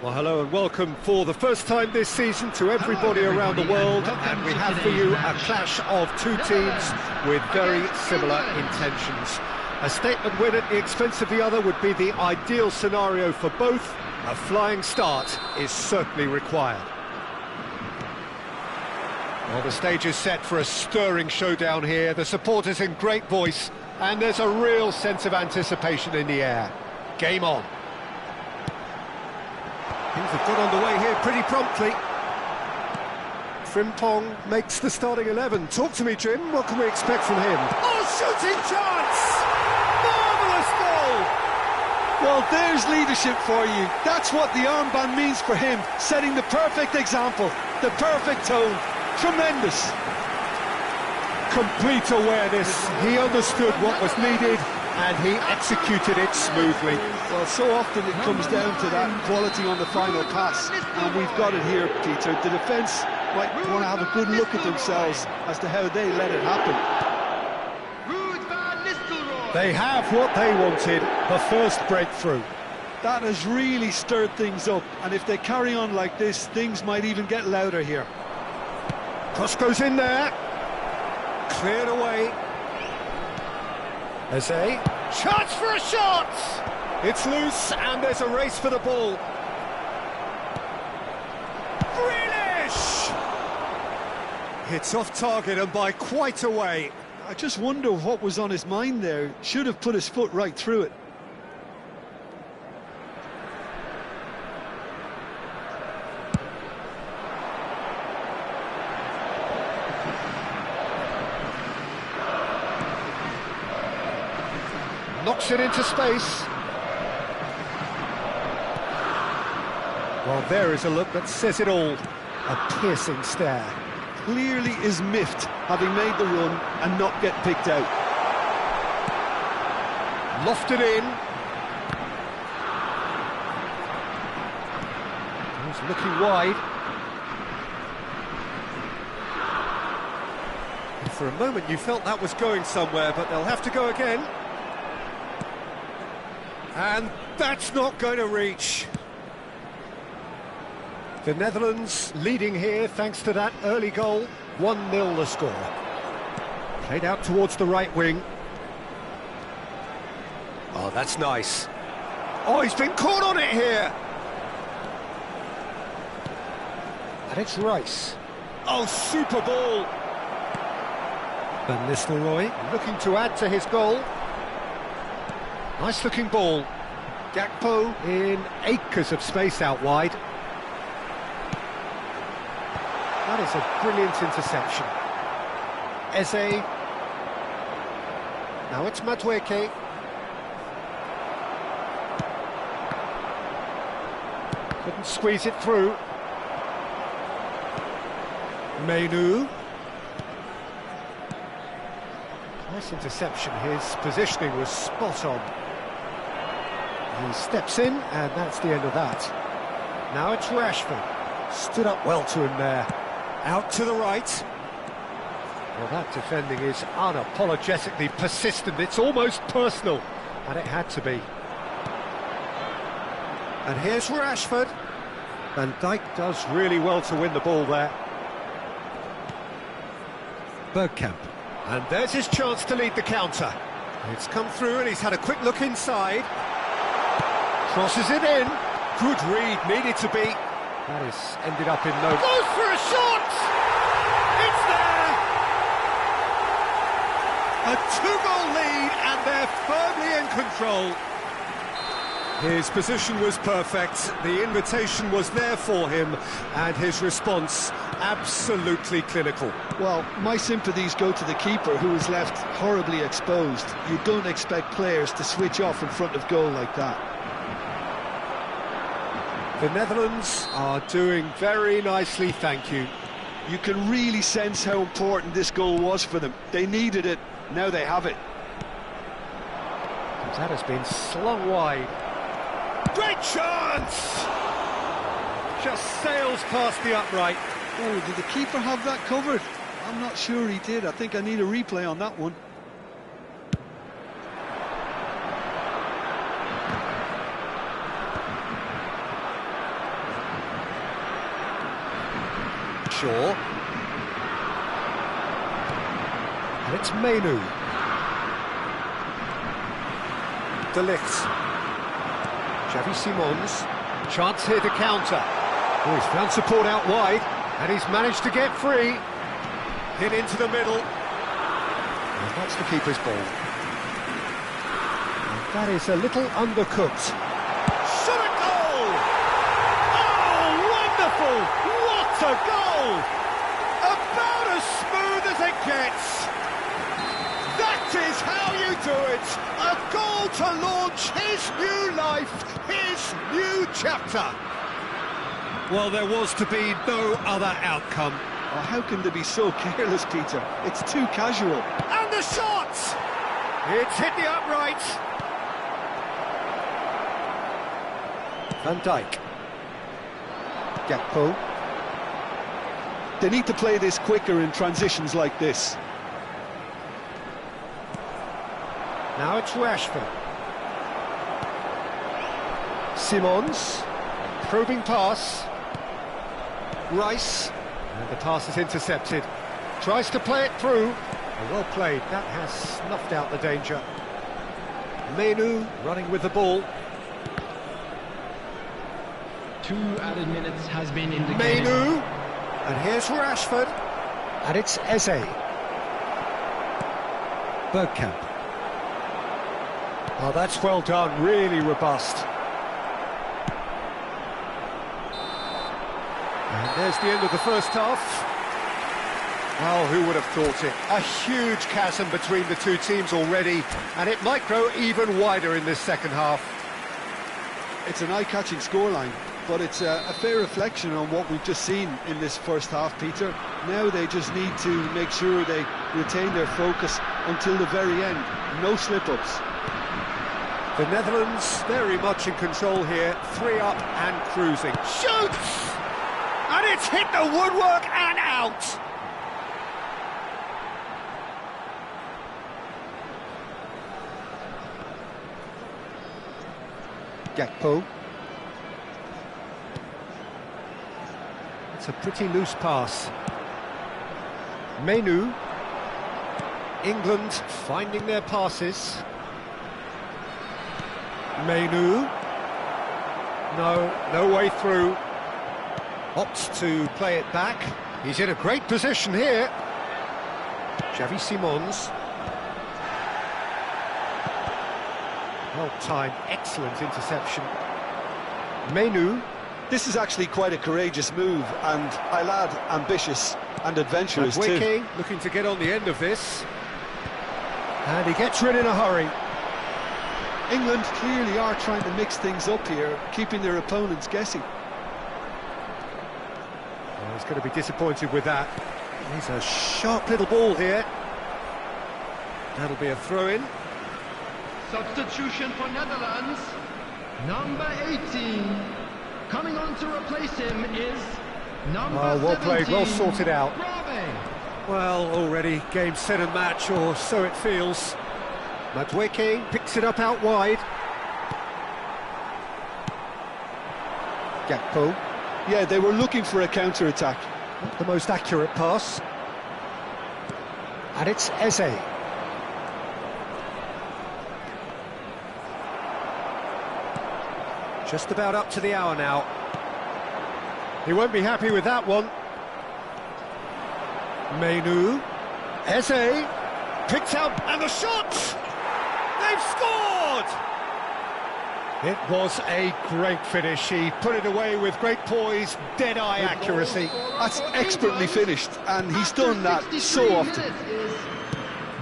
Speaker 1: Well, hello and welcome for the first time this season to everybody around the world, and we have for you a clash of two teams with very similar intentions. A statement win at the expense of the other would be the ideal scenario for both. A flying start is certainly required. Well, the stage is set for a stirring showdown here. The supporters in great voice, and there's a real sense of anticipation in the air. Game on. Things have got underway here pretty promptly. Frimpong makes the starting 11. Talk to me, Jim. What can we expect from him? Oh, shooting chance! Marvellous goal!
Speaker 2: Well, there's leadership for you. That's what the armband means for him, setting the perfect example, the perfect tone. Tremendous.
Speaker 1: Complete awareness. He understood what was needed, and he executed it smoothly.
Speaker 2: Well, so often it comes down to that quality on the final pass, and we've got it here, Peter. The defence might want to have a good look at themselves as to how they let it happen.
Speaker 1: They have what they wanted, the first breakthrough.
Speaker 2: That has really stirred things up, and if they carry on like this, things might even get louder here.
Speaker 1: Cross goes in there. Cleared away. Eze. Chance for a shot! It's loose, and there's a race for the ball. Grealish! It's off target and by quite a way.
Speaker 2: I just wonder what was on his mind there. Should have put his foot right through it.
Speaker 1: Knocks it into space. Well, there is a look that says it all. A piercing stare.
Speaker 2: Clearly is miffed, having made the run and not get picked out.
Speaker 1: Lofted in. He's looking wide. And for a moment you felt that was going somewhere, but they'll have to go again. And that's not going to reach. The Netherlands leading here thanks to that early goal. 1-0 the score. Played out towards the right wing. Oh, that's nice. Oh, he's been caught on it here. And it's Rice. Oh, super ball. Van Nistelrooy looking to add to his goal. Nice looking ball. Gakpo in acres of space out wide. That is a brilliant interception. Eze. Now it's Madueke. Couldn't squeeze it through. Menu. Nice interception. His positioning was spot on. He steps in, and that's the end of that. Now it's Rashford. Stood up well to him there. Out to the right. Well, that defending is unapologetically persistent. It's almost personal, and it had to be. And here's Rashford. Van Dijk does really well to win the ball there. Bergkamp. And there's his chance to lead the counter. It's come through, and he's had a quick look inside. Crosses it in. Good read, needed to be. That is ended up in no... Goes for a shot! It's there! A two-goal lead, and they're firmly in control. His position was perfect, the invitation was there for him, and his response absolutely clinical.
Speaker 2: Well, my sympathies go to the keeper, who is left horribly exposed. You don't expect players to switch off in front of goal like that.
Speaker 1: The Netherlands are doing very nicely, thank you.
Speaker 2: You can really sense how important this goal was for them. They needed it, now they have it.
Speaker 1: That has been slung wide. Great chance! Just sails past the upright.
Speaker 2: Oh, did the keeper have that covered? I'm not sure he did. I think I need a replay on that one.
Speaker 1: Shaw. And it's Menu. De Ligt. Xavi Simons. Chance here to counter. Oh, he's found support out wide, and he's managed to get free. Hit into the middle. And that's the keeper's ball. And that is a little undercooked. Shot a goal! Oh, wonderful! What a goal! About as smooth as it gets. That is how you do it! A goal to launch his new life, his new chapter. Well, there was to be no other outcome.
Speaker 2: Oh, how can they be so careless, Peter? It's too casual.
Speaker 1: And the shot! It's hit the upright. Van Dijk. Gakpo.
Speaker 2: They need to play this quicker in transitions like this.
Speaker 1: Now it's Rashford. Simons. Probing pass. Rice. And the pass is intercepted. Tries to play it through. Well played. That has snuffed out the danger. Menu running with the ball.
Speaker 3: 2 added minutes has been indicated.
Speaker 1: Menu. And here's Rashford. And it's Eze. Bergkamp. Oh, that's well done. Really robust. And there's the end of the first half. Well, who would have thought it? A huge chasm between the two teams already, and it might grow even wider in this second half.
Speaker 2: It's an eye-catching scoreline, but it's a fair reflection on what we've just seen in this first half, Peter. Now they just need to make sure they retain their focus until the very end. No slip-ups.
Speaker 1: The Netherlands very much in control here. 3 up and cruising. Shoots! And it's hit the woodwork and out! Gakpo. It's a pretty loose pass. Menu. England finding their passes. Menu. No way through. Opts to play it back. He's in a great position here. Xavi Simons. Well timed, excellent interception. Menu.
Speaker 2: This is actually quite a courageous move, and I'll add ambitious and adventurous too.
Speaker 1: Wiki looking to get on the end of this. And he gets rid in a hurry.
Speaker 2: England clearly are trying to mix things up here, keeping their opponents guessing.
Speaker 1: Oh, he's going to be disappointed with that. He's a sharp little ball here. That'll be a throw-in.
Speaker 3: Substitution for Netherlands. Number 18. Coming on to replace him is number 17.
Speaker 1: Well played, well sorted out.
Speaker 3: Brave.
Speaker 1: Well, already game, set and match, or so it feels. Madueke picks it up out wide. Gakpo.
Speaker 2: Yeah, they were looking for a counter-attack.
Speaker 1: Not the most accurate pass. And it's Eze. Just about up to the hour now. He won't be happy with that one. Menu. Eze. Picked out, and the shot! They've scored! It was a great finish. He put it away with great poise, dead-eye accuracy.
Speaker 2: That's expertly finished, and he's done that so often.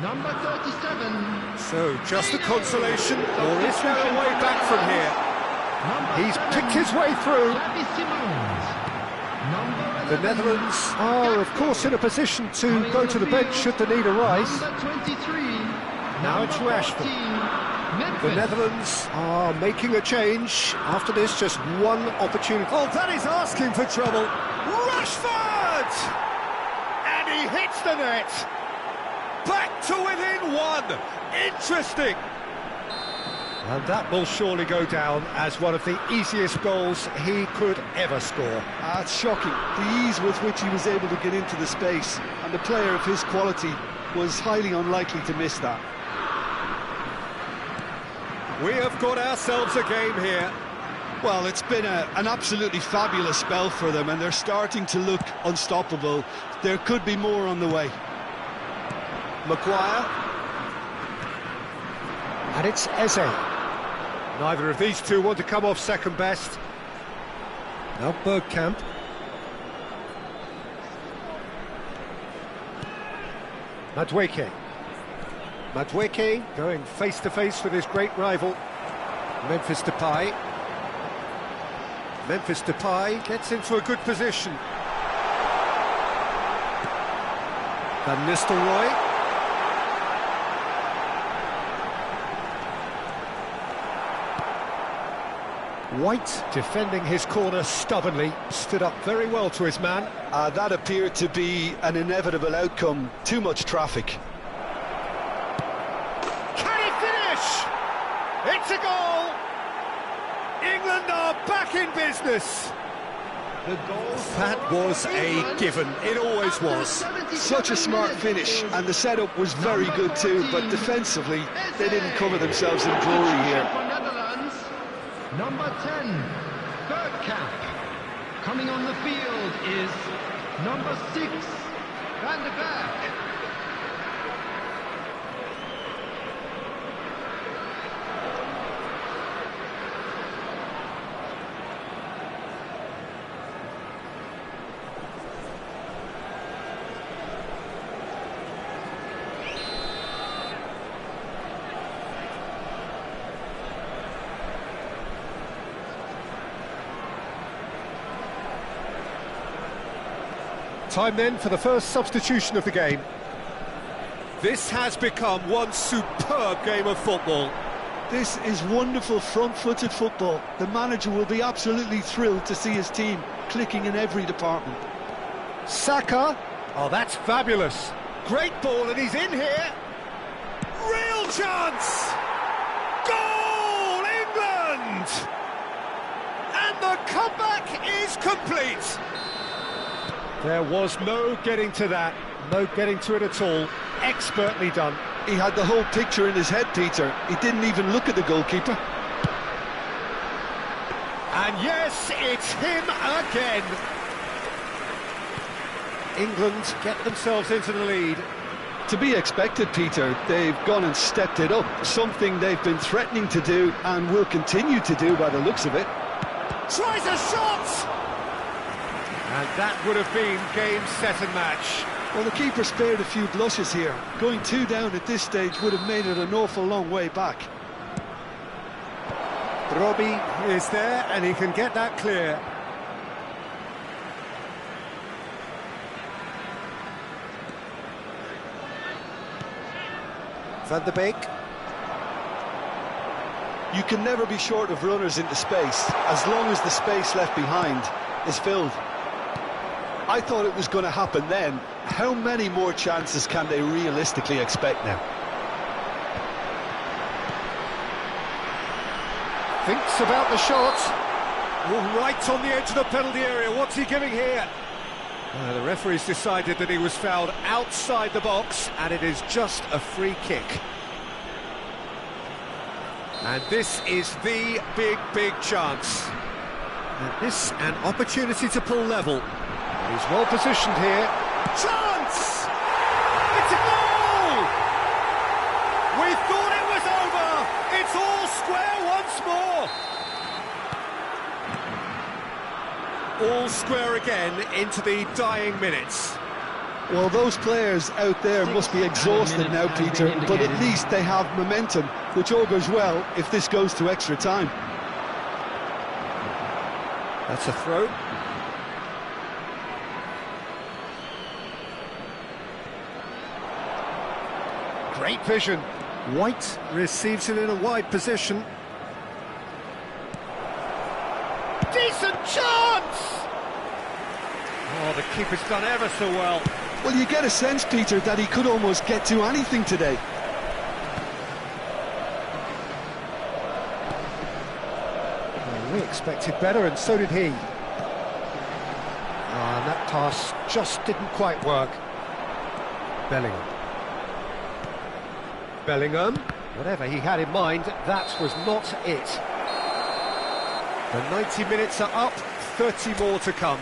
Speaker 3: Number 37.
Speaker 1: So, just a consolation, or is there a way back from here? He's picked his way through. The Netherlands are, of course, in a position to go to the bench should the need arise. Now it's Rashford. The Netherlands are making a change. After this, just one opportunity. Oh, that is asking for trouble. Rashford! And he hits the net. Back to within 1. Interesting. And that will surely go down as one of the easiest goals he could ever score.
Speaker 2: It's shocking, the ease with which he was able to get into the space, and a player of his quality was highly unlikely to miss that.
Speaker 1: We have got ourselves a game here.
Speaker 2: Well, it's been an absolutely fabulous spell for them, and they're starting to look unstoppable. There could be more on the way.
Speaker 1: Maguire.
Speaker 4: And it's Eze.
Speaker 1: Neither of these two want to come off second best.
Speaker 4: Now Bergkamp.
Speaker 1: Madueke. Madueke going face-to-face with his great rival. Memphis Depay. Memphis Depay gets into a good position. Van Nistelrooy. White, defending his corner stubbornly, stood up very well to his man.
Speaker 2: That appeared to be an inevitable outcome. Too much traffic.
Speaker 1: Can he finish? It's a goal! England are back in business. That was a given. It always was.
Speaker 2: Such a smart finish, and the setup was very good too, but defensively, they didn't cover themselves in glory here.
Speaker 3: Number 10, Bergkamp. Coming on the field is number 6, Van de Beek.
Speaker 1: Time then for the first substitution of the game. This has become one superb game of football.
Speaker 2: This is wonderful front-footed football. The manager will be absolutely thrilled to see his team clicking in every department.
Speaker 1: Saka. Oh, that's fabulous. Great ball, and he's in here. Real chance! Goal, England! And the comeback is complete. There was no getting to that, no getting to it at all. Expertly done.
Speaker 2: He had the whole picture in his head, Peter. He didn't even look at the goalkeeper.
Speaker 1: And yes, it's him again. England get themselves into the lead.
Speaker 2: To be expected, Peter. They've gone and stepped it up. Something they've been threatening to do and will continue to do by the looks of it.
Speaker 1: Tries a shot! And that would have been game, set and match.
Speaker 2: Well, the keeper spared a few blushes here. Going 2 down at this stage would have made it an awful long way back.
Speaker 1: Robbie is there and he can get that clear. Van de Beek.
Speaker 2: You can never be short of runners into space, as long as the space left behind is filled. I thought it was going to happen then. How many more chances can they realistically expect now?
Speaker 1: Thinks about the shot. Oh, right on the edge of the penalty area. What's he giving here? The referee's decided that he was fouled outside the box, and it is just a free kick. And this is the big chance. And this an opportunity to pull level. He's well positioned here. Chance! It's a goal! We thought it was over. It's all square once more. All square again into the dying minutes.
Speaker 2: Well, those players out there must be exhausted now, Peter, but at least they have momentum, which augurs well if this goes to extra time.
Speaker 1: That's a throw. Great vision. White receives it in a wide position. Decent chance! Oh, the keeper's done ever so well.
Speaker 2: Well, you get a sense, Peter, that he could almost get to anything today.
Speaker 1: expected better, and so did he. And that pass just didn't quite work. Bellingham. Whatever he had in mind, that was not it. The 90 minutes are up, 30 more to come.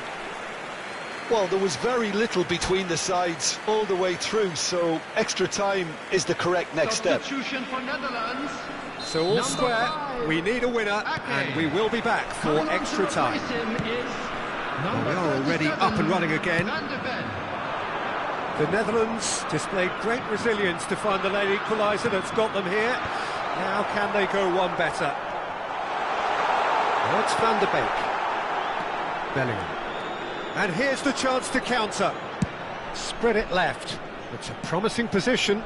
Speaker 2: Well, there was very little between the sides all the way through, so extra time is the correct next step.
Speaker 3: Substitution for Netherlands.
Speaker 1: So all square, we need a winner, and we will be back for extra time. We are already up and running again. The Netherlands displayed great resilience to find the late equaliser that's got them here. Now can they go one better? Now it's Van der Beek. Bellingham. And here's the chance to counter. Spread it left. It's a promising position.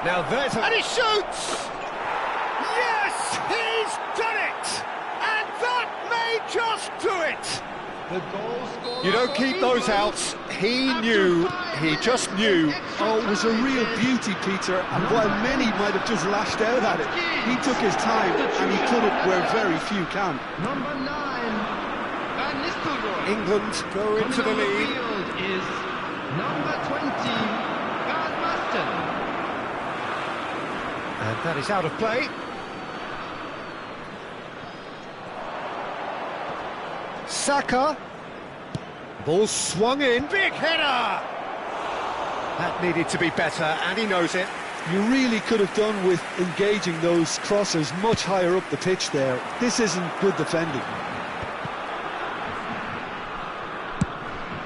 Speaker 1: Now there's a... And he shoots! Yes! He's done it! And that may just do it! You don't keep those out. He knew, he just knew.
Speaker 2: Oh, it was a real beauty, Peter, and while many might have just lashed out at it, he took his time and he put it where very few can.
Speaker 3: Number 9, Van Nistelrooy.
Speaker 1: England go into the lead.
Speaker 3: Field is number 20, Van Basten.
Speaker 1: And that is out of play. Saka. Ball swung in. Big header! That needed to be better, and he knows it.
Speaker 2: You really could have done with engaging those crossers much higher up the pitch there. This isn't good defending.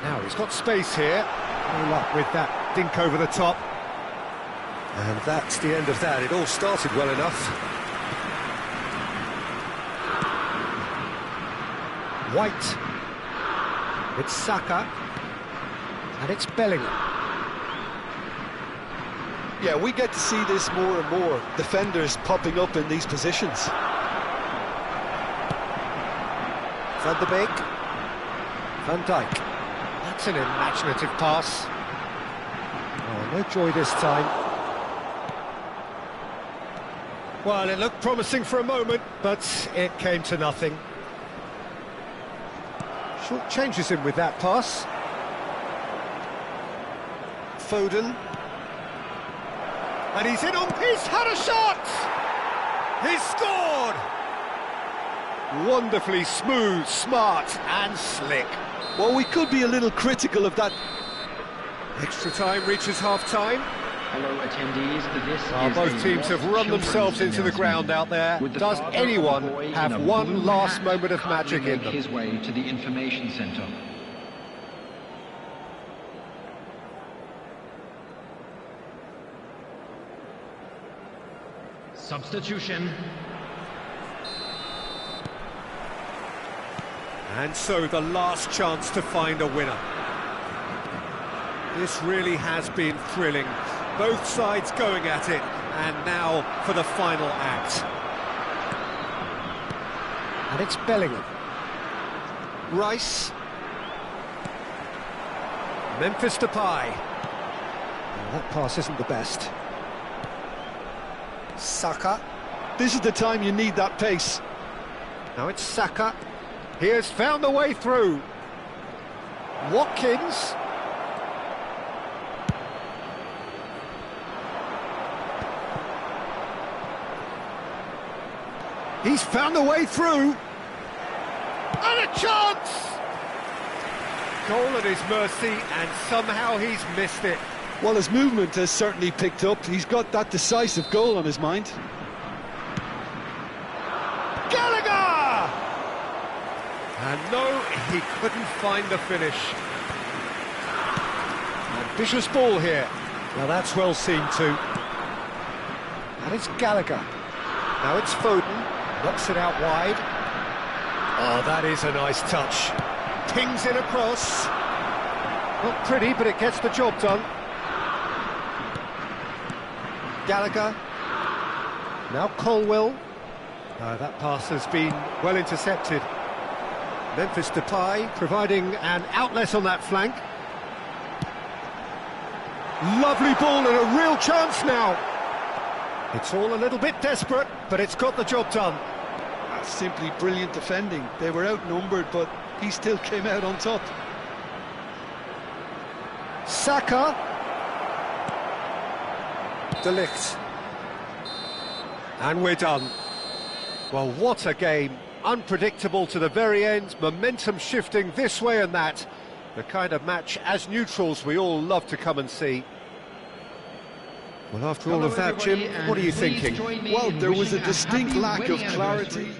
Speaker 1: Now he's got space here. No luck with that dink over the top. And that's the end of that. It all started well enough. White. It's Saka. And it's Bellingham.
Speaker 2: Yeah, we get to see this more and more. Defenders popping up in these positions.
Speaker 1: Van der Beek. Van Dijk. That's an imaginative pass. Oh, no joy this time. Well, it looked promising for a moment, but it came to nothing. Short changes him with that pass. Foden. And he's in on... He's had a shot! He's scored! Wonderfully smooth, smart and slick.
Speaker 2: Well, we could be a little critical of that.
Speaker 1: Extra time reaches half-time.
Speaker 5: Hello attendees, this
Speaker 1: Both teams have run themselves into the ground out there. Does anyone have one last moment of magic in them?
Speaker 5: His way to the information centre.
Speaker 3: Substitution.
Speaker 1: And so the last chance to find a winner. This really has been thrilling. Both sides going at it, and now for the final act. And it's Bellingham. Rice. Memphis Depay. Well, that pass isn't the best. Saka.
Speaker 2: This is the time you need that pace.
Speaker 1: Now it's Saka. He has found a way through. Watkins. He's found a way through. And a chance! Goal at his mercy, and somehow he's missed it.
Speaker 2: Well, his movement has certainly picked up. He's got that decisive goal on his mind.
Speaker 1: Gallagher! And no, he couldn't find the finish. Ambitious ball here. Now that's well seen too. And it's Gallagher. Now it's Foden. Knocks it out wide. Oh, that is a nice touch. Pings it across. Not pretty, but it gets the job done. Gallagher. Now Colwill. No, that pass has been well intercepted. Memphis Depay providing an outlet on that flank. Lovely ball and a real chance now. It's all a little bit desperate, but it's got the job done.
Speaker 2: Simply brilliant defending. They were outnumbered, but he still came out on top.
Speaker 1: Saka.
Speaker 4: De Ligt.
Speaker 1: And we're done. Well, what a game. Unpredictable to the very end, momentum shifting this way and that. The kind of match, as neutrals, we all love to come and see.
Speaker 4: Well, after all of that, Jim, what are you thinking?
Speaker 2: Well, there was a distinct lack of clarity.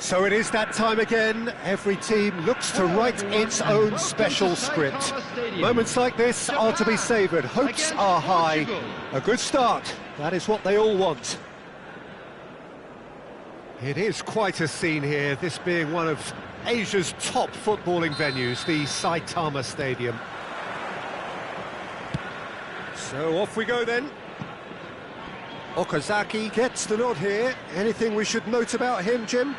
Speaker 1: So it is that time again. Every team looks to write its own special script. Moments like this are to be savoured. Hopes are high. A good start. That is what they all want. It is quite a scene here, this being one of Asia's top footballing venues, the Saitama Stadium. So off we go then. Okazaki gets the nod here. Anything we should note about him, Jim?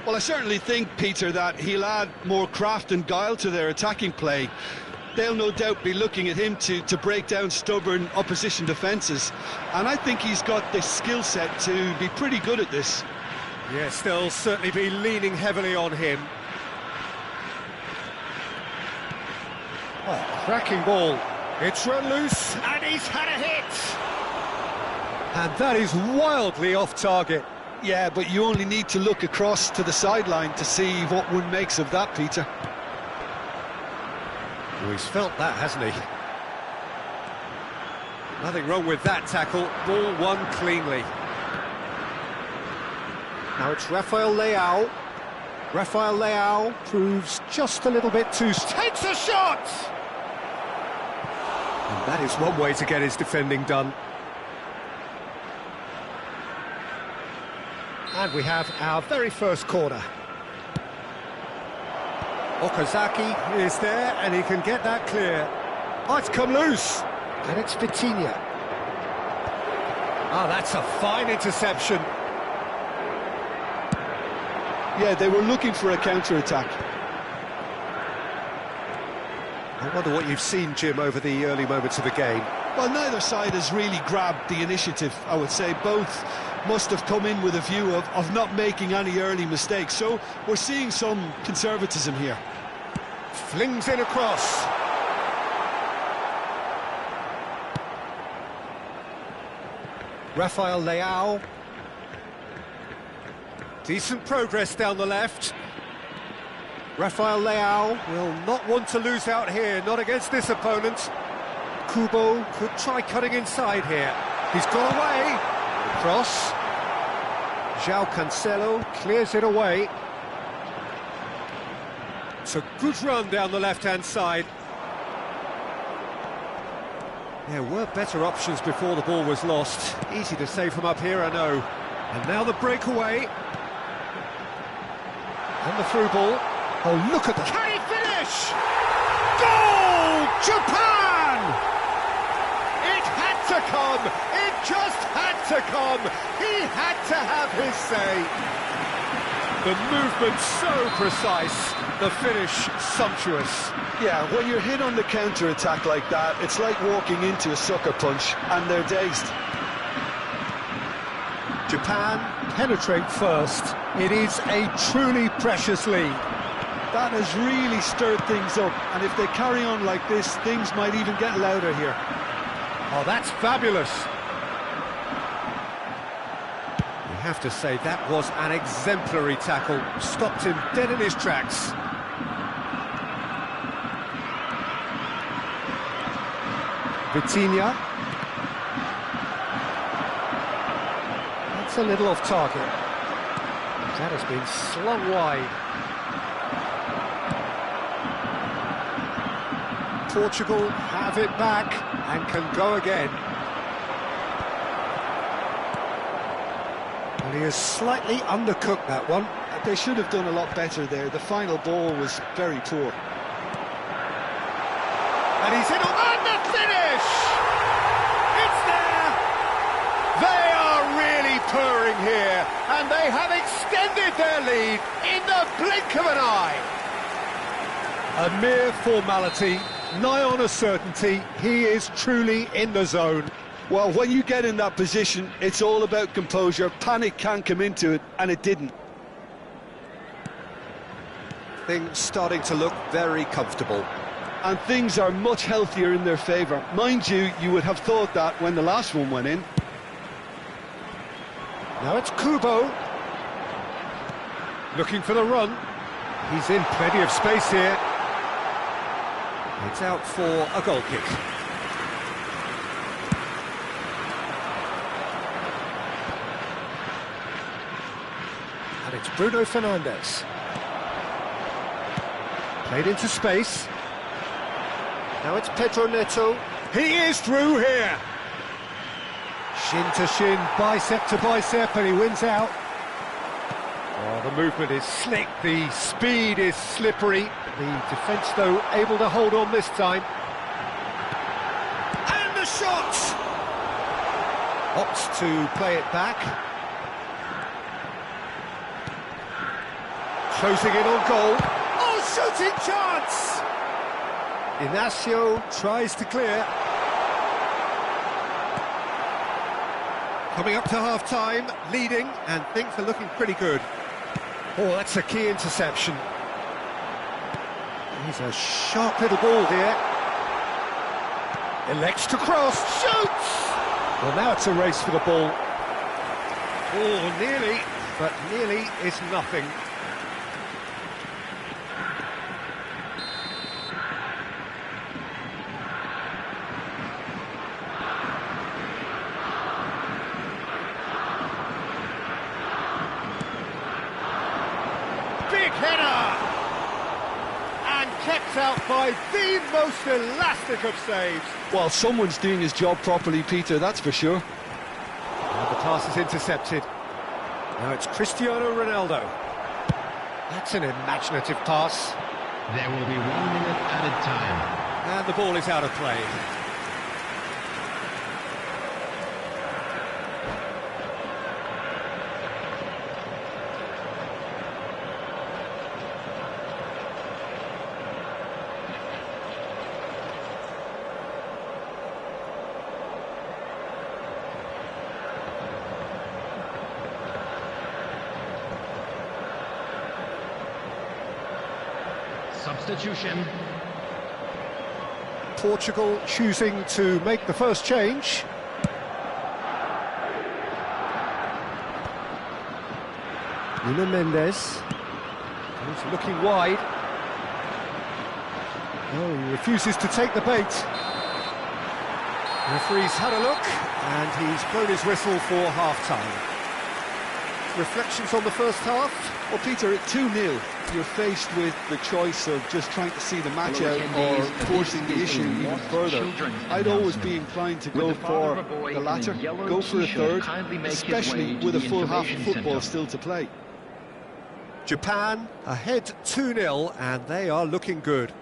Speaker 2: Well, I certainly think, Peter, that he'll add more craft and guile to their attacking play. They'll no doubt be looking at him to break down stubborn opposition defences. And I think he's got the skill set to be pretty good at this.
Speaker 1: Yes, they'll certainly be leaning heavily on him. Oh, cracking ball. It's run loose, and he's had a hit! And that is wildly off target.
Speaker 2: Yeah, but you only need to look across to the sideline to see what one makes of that, Peter.
Speaker 1: Well, he's felt that, hasn't he? Nothing wrong with that tackle. Ball won cleanly. Now it's Rafael Leao. Rafael Leao proves just a little bit too... Takes a shot! And that is one way to get his defending done. And we have our very first corner. Okazaki is there, and he can get that clear. Oh, it's come loose. And it's Vitinha. Ah, that's a fine interception.
Speaker 2: Yeah, they were looking for a counter-attack.
Speaker 1: I wonder what you've seen, Jim, over the early moments of the game.
Speaker 2: Well, neither side has really grabbed the initiative, I would say. Both must have come in with a view of not making any early mistakes. So we're seeing some conservatism here.
Speaker 1: Flings in across. Rafael Leao. Decent progress down the left. Rafael Leao will not want to lose out here, not against this opponent. Kubo could try cutting inside here. He's got away. Cross. João Cancelo clears it away. It's a good run down the left-hand side. There were better options before the ball was lost. Easy to save from up here, I know. And now the breakaway. And the through ball. Oh, look at that. Can he finish? Goal! Japan! It had to come. It just had to come. He had to have his say. The movement so precise. The finish sumptuous.
Speaker 2: Yeah, when you're hit on the counter-attack like that, it's like walking into a sucker punch, and they're dazed.
Speaker 1: Japan penetrate first. It is a truly precious lead.
Speaker 2: That has really stirred things up, and if they carry on like this, things might even get louder here.
Speaker 1: Oh, that's fabulous. You have to say that was an exemplary tackle. Stopped him dead in his tracks. Vitinha. That's a little off target. That has been slung wide. Portugal have it back and can go again. And he has slightly undercooked that one.
Speaker 2: They should have done a lot better there. The final ball was very poor.
Speaker 1: And he's in on the finish! It's there! They are really purring here, and they have extended their lead in the blink of an eye. A mere formality, nigh on a certainty. He is truly in the zone.
Speaker 2: Well, when you get in that position, it's all about composure. Panic can come into it, and it didn't.
Speaker 1: Things starting to look very comfortable.
Speaker 2: And things are much healthier in their favour. Mind you, you would have thought that when the last one went in.
Speaker 1: Now it's Kubo. Looking for the run. He's in plenty of space here. It's out for a goal kick. And It's Bruno Fernandes. Played into space.
Speaker 4: Now it's Pedro Neto.
Speaker 1: He is through here. Shin to shin, bicep to bicep, and he wins out. Oh, the movement is slick, the speed is slippery. The defence, though, able to hold on this time. And the shot! Opts to play it back. Closing in on goal. Oh, shooting chance! Inacio tries to clear. Coming up to half-time, leading, and things are looking pretty good. Oh, that's a key interception. He's a sharp little ball here. Elects to cross, shoots! Well, now it's a race for the ball. Oh, nearly, but nearly is nothing. Big header! And kept out by the most elastic of saves.
Speaker 2: Well, someone's doing his job properly, Peter, that's for sure.
Speaker 1: And the pass is intercepted. Now it's Cristiano Ronaldo. That's an imaginative pass.
Speaker 3: There will be 1 minute added time.
Speaker 1: And the ball is out of play.
Speaker 3: Substitution.
Speaker 1: Portugal choosing to make the first change. Nuno Mendes. He's looking wide. Oh, he refuses to take the bait. The referee's had a look, and he's blown his whistle for half-time. Reflections on the first half?
Speaker 2: Well, Peter, at 2-0, you're faced with the choice of just trying to see the match out or forcing the issue even further. I'd always be inclined to go for the latter, go for a third, especially with a full half of football still to play.
Speaker 1: Japan ahead 2-0, and they are looking good.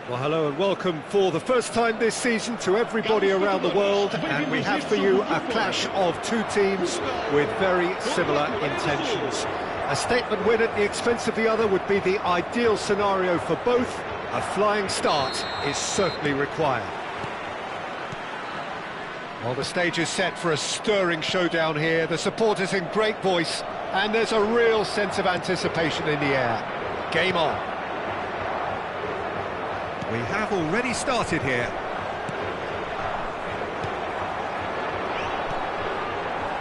Speaker 1: Well, hello and welcome for the first time this season to everybody around the world, and we have for you a clash of two teams with very similar intentions. A statement win at the expense of the other would be the ideal scenario for both. A flying start is certainly required. Well, the stage is set for a stirring showdown here. The supporters in great voice, and there's a real sense of anticipation in the air. Game on. We have already started here.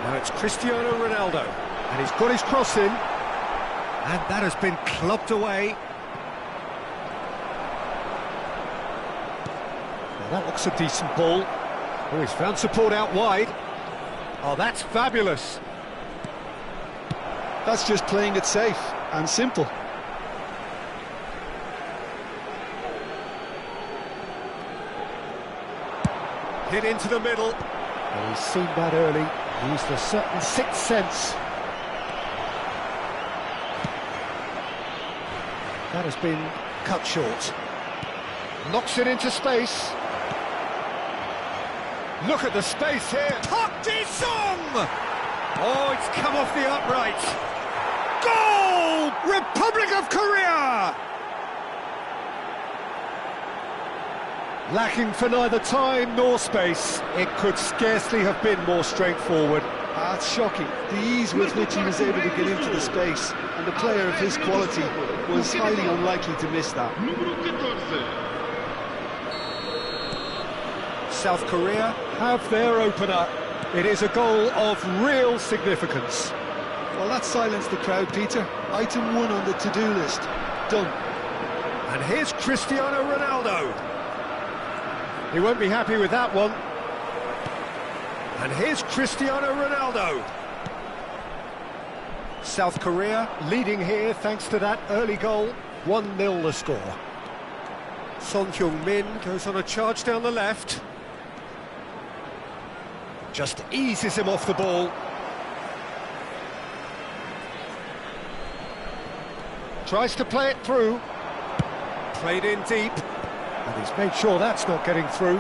Speaker 1: Now it's Cristiano Ronaldo, and he's got his cross in, and that has been clubbed away. Well, that looks a decent ball. Oh, he's found support out wide. Oh, that's fabulous.
Speaker 2: That's just playing it safe and simple.
Speaker 1: Hit into the middle. Well, he's seen that early. Used a certain sixth sense. That has been cut short. Knocks it into space. Look at the space here. Park Ji-sung! Oh, it's come off the upright. Goal! Republic of Korea! Lacking for neither time nor space. It could scarcely have been more straightforward.
Speaker 2: It's shocking, the ease with which he was able to get into the space, and a player of his quality was highly unlikely to miss that.
Speaker 1: South Korea have their opener. It is a goal of real significance.
Speaker 2: Well, that silenced the crowd, Peter. Item 1 on the to-do list. Done.
Speaker 1: And here's Cristiano Ronaldo. He won't be happy with that one. And here's Cristiano Ronaldo. South Korea leading here thanks to that early goal. 1-0 the score. Son Heung-min goes on a charge down the left. Just eases him off the ball. Tries to play it through. Played in deep. And he's made sure that's not getting through.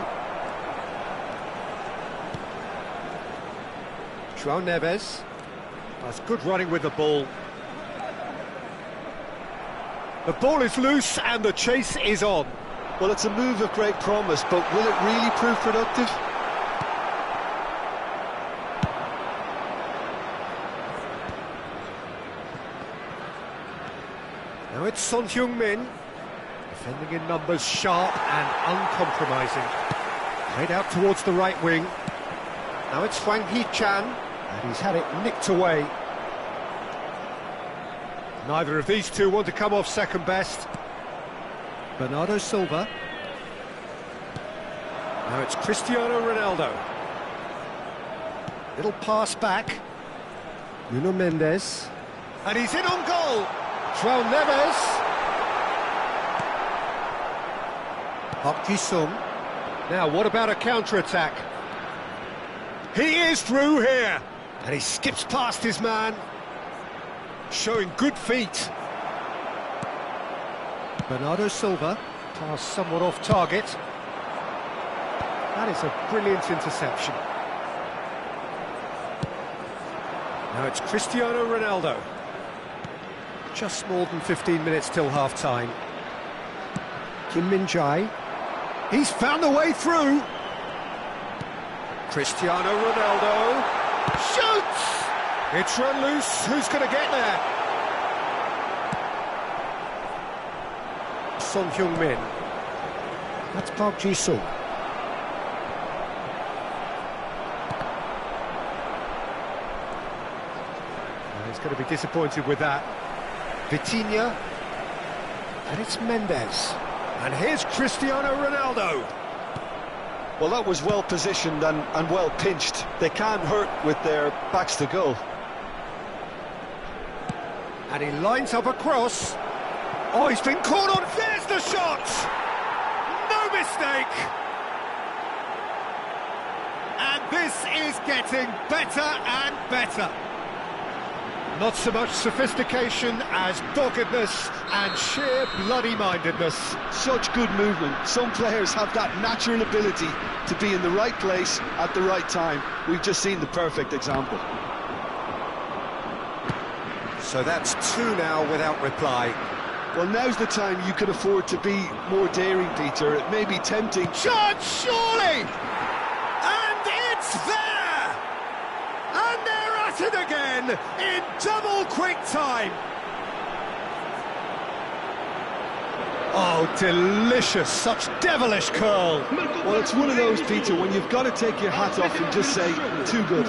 Speaker 1: João Neves. That's good running with the ball. The ball is loose and the chase is on.
Speaker 2: Well, it's a move of great promise, but will it really prove productive?
Speaker 1: Now it's Son Heung-min. Defending in numbers, sharp and uncompromising. Played out towards the right wing. Now it's Hwang Hee-chan, and he's had it nicked away. Neither of these two want to come off second best. Bernardo Silva. Now it's Cristiano Ronaldo. Little pass back. Nuno Mendes. And he's in on goal. João Neves. Park Ji-sung. Now, what about a counter-attack? He is through here! And he skips past his man. Showing good feet. Bernardo Silva. Pass somewhat off target. That is a brilliant interception. Now it's Cristiano Ronaldo. Just more than 15 minutes till half-time. Kim Min-jae. He's found a way through. Cristiano Ronaldo shoots! It's run loose. Who's going to get there? Son Heung-min. That's Park Ji-sung. He's going to be disappointed with that. Vitinha. And it's Mendes. And here's Cristiano Ronaldo.
Speaker 2: Well, that was well positioned and well pinched. They can't hurt with their backs to goal.
Speaker 1: And he lines up a cross. Oh, he's been caught on. There's the shot! No mistake! And this is getting better and better. Not so much sophistication as doggedness and sheer bloody-mindedness.
Speaker 2: Such good movement. Some players have that natural ability to be in the right place at the right time. We've just seen the perfect example.
Speaker 4: So that's 2 now without reply.
Speaker 2: Well, now's the time you could afford to be more daring, Peter. It may be tempting.
Speaker 1: Chance, surely! And it's there! And they're at it again in double quick time. Oh, delicious, such devilish curl.
Speaker 2: Well, it's one of those, Peter, when you've got to take your hat off and just say, too good.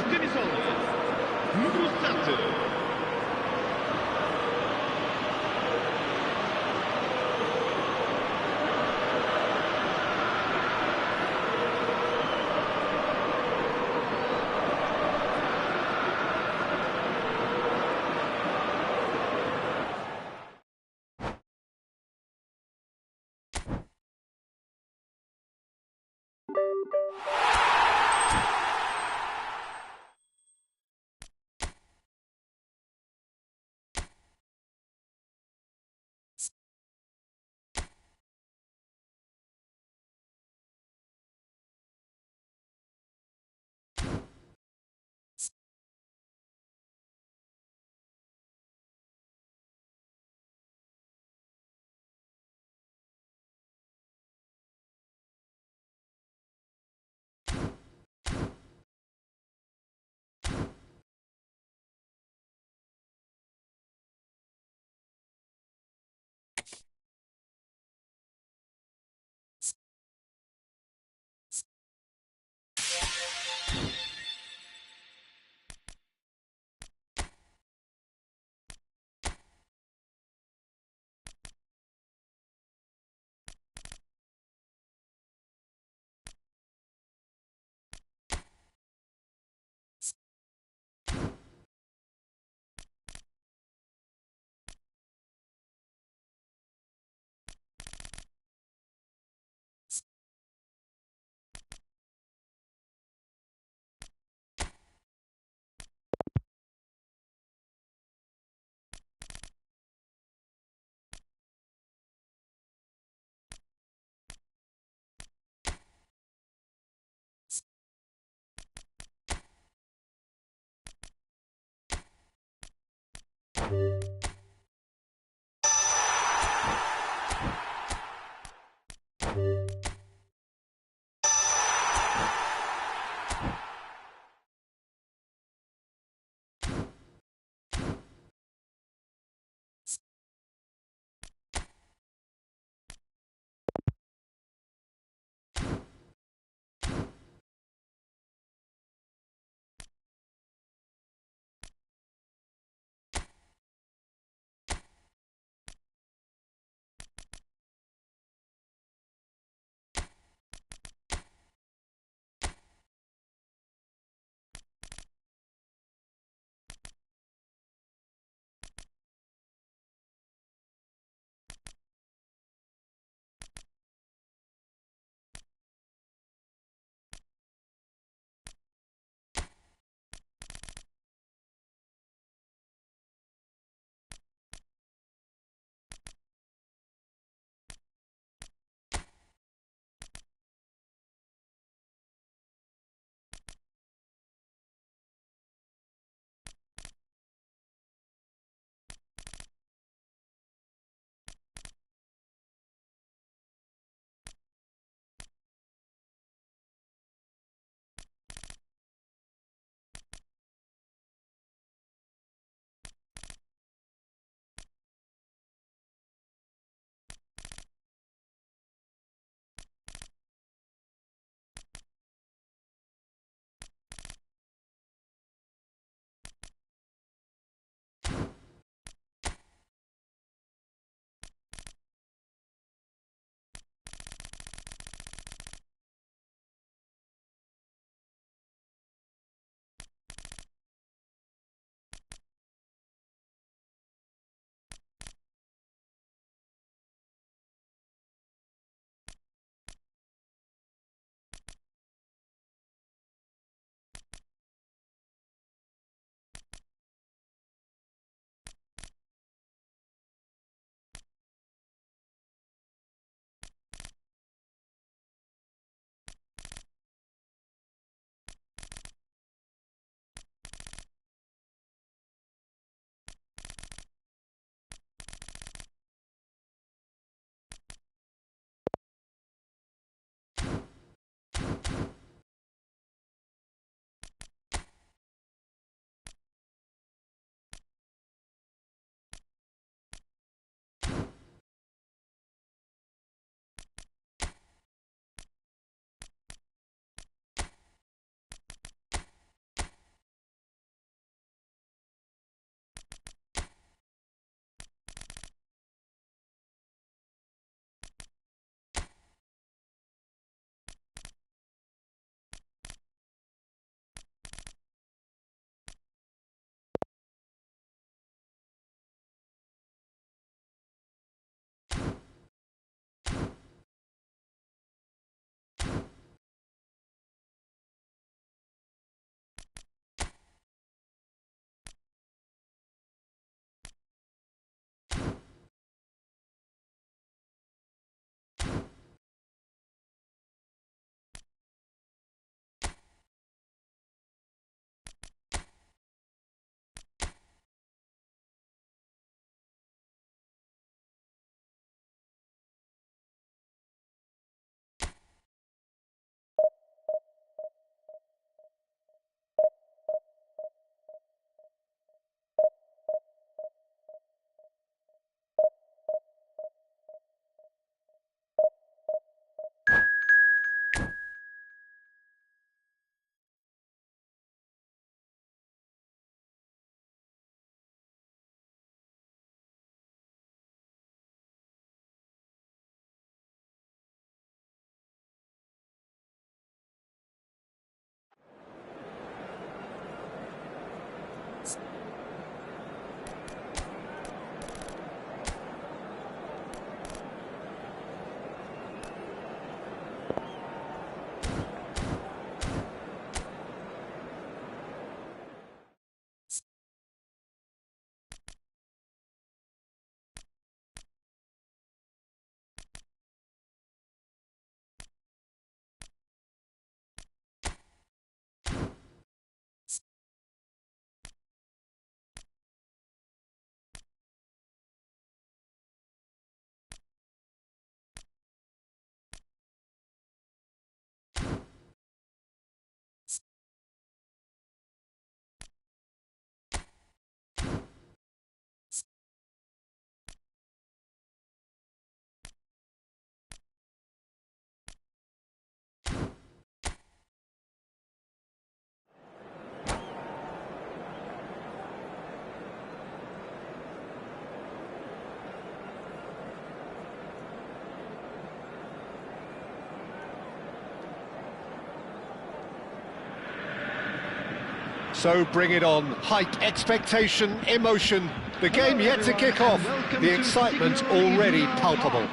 Speaker 1: So bring it on. Height, expectation, emotion. The game yet to kick off. The excitement already palpable.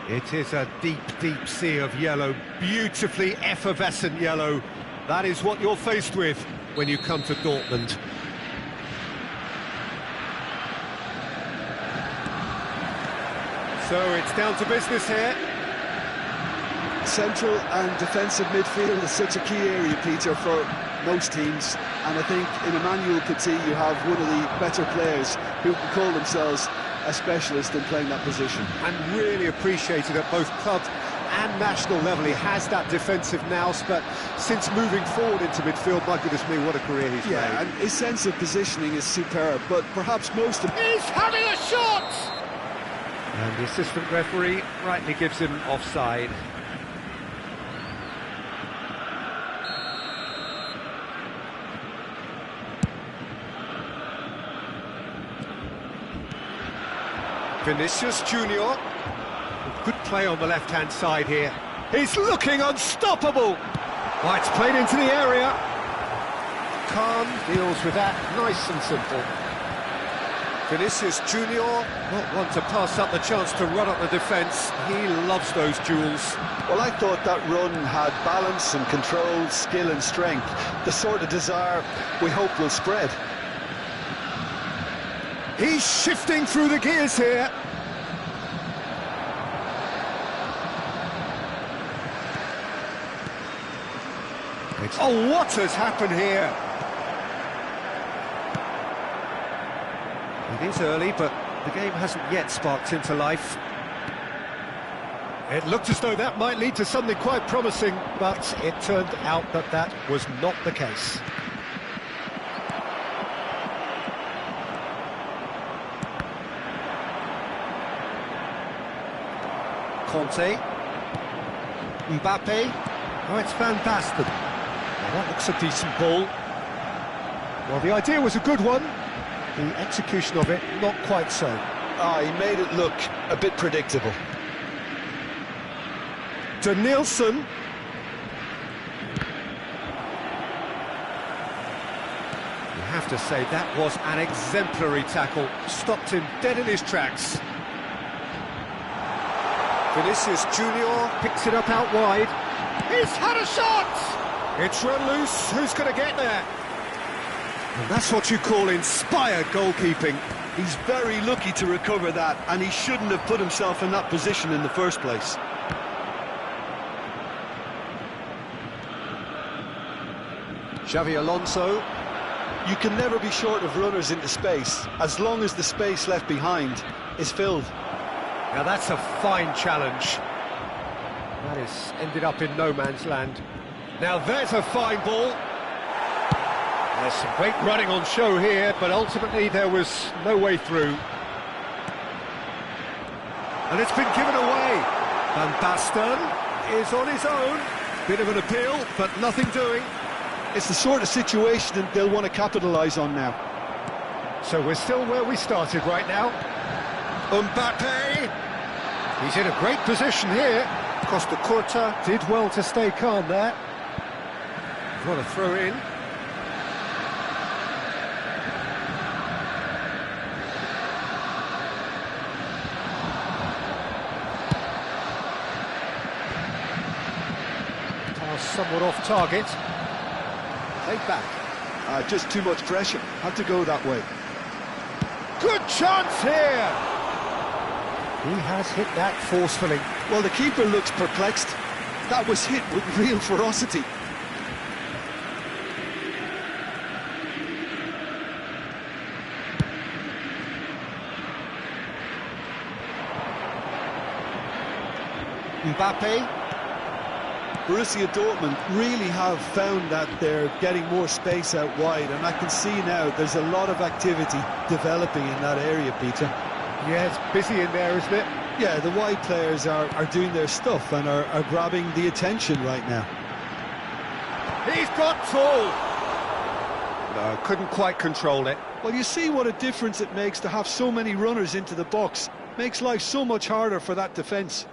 Speaker 1: It is a deep, deep sea of yellow. Beautifully effervescent yellow. That is what you're faced with when you come to Dortmund. So it's down to business here.
Speaker 2: Central and defensive midfield is such a key area, Peter, for most teams. And I think in Emmanuel Petit you have one of the better players who can call themselves a specialist in playing that position.
Speaker 1: And really appreciated at both club and national level. He has that defensive nous, but since moving forward into midfield, my goodness me, what a career he's made.
Speaker 2: And his sense of positioning is superb, but perhaps most of...
Speaker 1: He's having a shot! And the assistant referee rightly gives him offside. Vinicius Junior. Good play on the left-hand side here. He's looking unstoppable! Oh, it's played into the area. Khan deals with that, nice and simple. Vinicius Junior, not one to pass up the chance to run up the defence. He loves those duels.
Speaker 2: Well, I thought that run had balance and control, skill and strength. The sort of desire we hope will spread.
Speaker 1: He's shifting through the gears here. Oh, what has happened here? It is early, but the game hasn't yet sparked into life. It looked as though that might lead to something quite promising, but it turned out that that was not the case. Conte. Mbappe. Oh, it's Van Basten. Well, that looks a decent ball. Well, the idea was a good one. The execution of it, not quite so.
Speaker 2: He made it look a bit predictable.
Speaker 1: To Nielsen. You have to say that was an exemplary tackle. Stopped him dead in his tracks. Vinicius Junior picks it up out wide. He's had a shot! It's run loose. Who's going to get there? And that's what you call inspired goalkeeping.
Speaker 2: He's very lucky to recover that, and he shouldn't have put himself in that position in the first place.
Speaker 1: Xavi Alonso.
Speaker 2: You can never be short of runners into space, as long as the space left behind is filled.
Speaker 1: Now that's a fine challenge. That is ended up in no man's land. Now there's a fine ball. There's some great running on show here, but ultimately there was no way through. And it's been given away. Van Basten is on his own. Bit of an appeal, but nothing doing.
Speaker 2: It's the sort of situation that they'll want to capitalise on now.
Speaker 1: So we're still where we started right now. Mbappe. He's in a great position here. Costa Curta did well to stay calm there. What a throw in. Somewhat off target. Played back.
Speaker 2: Just too much pressure. Had to go that way.
Speaker 1: Good chance here. He has hit that forcefully.
Speaker 2: Well, the keeper looks perplexed. That was hit with real ferocity.
Speaker 1: Mbappe.
Speaker 2: Borussia Dortmund really have found that they're getting more space out wide, and I can see now there's a lot of activity developing in that area, Peter.
Speaker 1: Yeah, it's busy in there, isn't it?
Speaker 2: Yeah, the wide players are doing their stuff and are grabbing the attention right now.
Speaker 1: He's got full. No, couldn't quite control it.
Speaker 2: Well, you see what a difference it makes to have so many runners into the box. Makes life so much harder for that defence.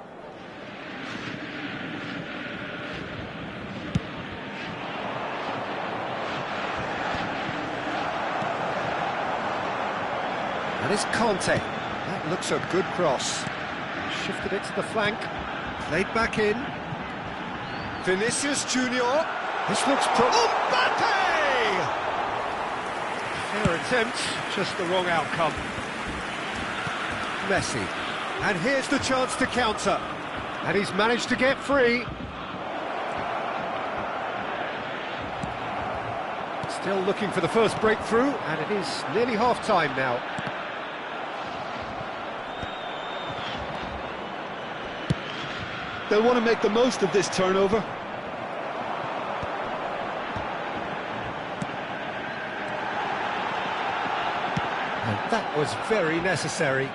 Speaker 1: And it's Conte. That looks a good cross. Shifted it to the flank. Played back in. Vinicius Junior. This looks Mbappe! Fair attempt, just the wrong outcome. Messi. And here's the chance to counter. And he's managed to get free. Still looking for the first breakthrough, and it is nearly half-time now.
Speaker 2: They'll want to make the most of this turnover.
Speaker 1: And that was very necessary.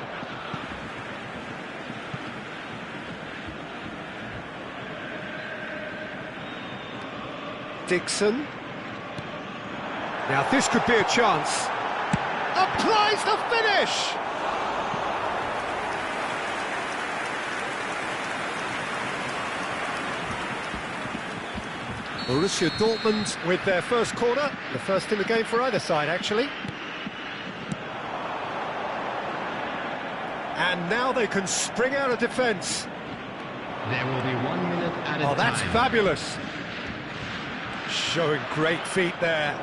Speaker 1: Dixon. Now this could be a chance. Applies the finish! Borussia Dortmund with their first corner, the first in the game for either side actually. And now they can spring out of defence.
Speaker 3: There will be 1 minute at a time.
Speaker 1: Oh, that's fabulous. Showing great feet there.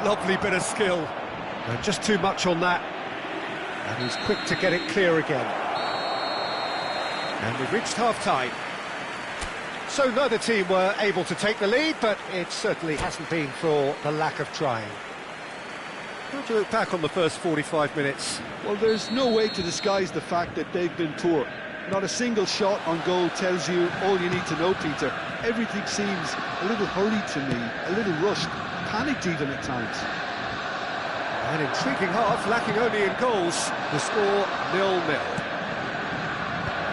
Speaker 1: Lovely bit of skill. And just too much on that. And he's quick to get it clear again. And we've reached half-time. So neither team were able to take the lead, but it certainly hasn't been for the lack of trying. How do you look back on the first 45 minutes?
Speaker 2: Well, there's no way to disguise the fact that they've been poor. Not a single shot on goal tells you all you need to know, Peter. Everything seems a little hurried to me, a little rushed, panicked even at times.
Speaker 1: An intriguing half, lacking only in goals. The score 0-0.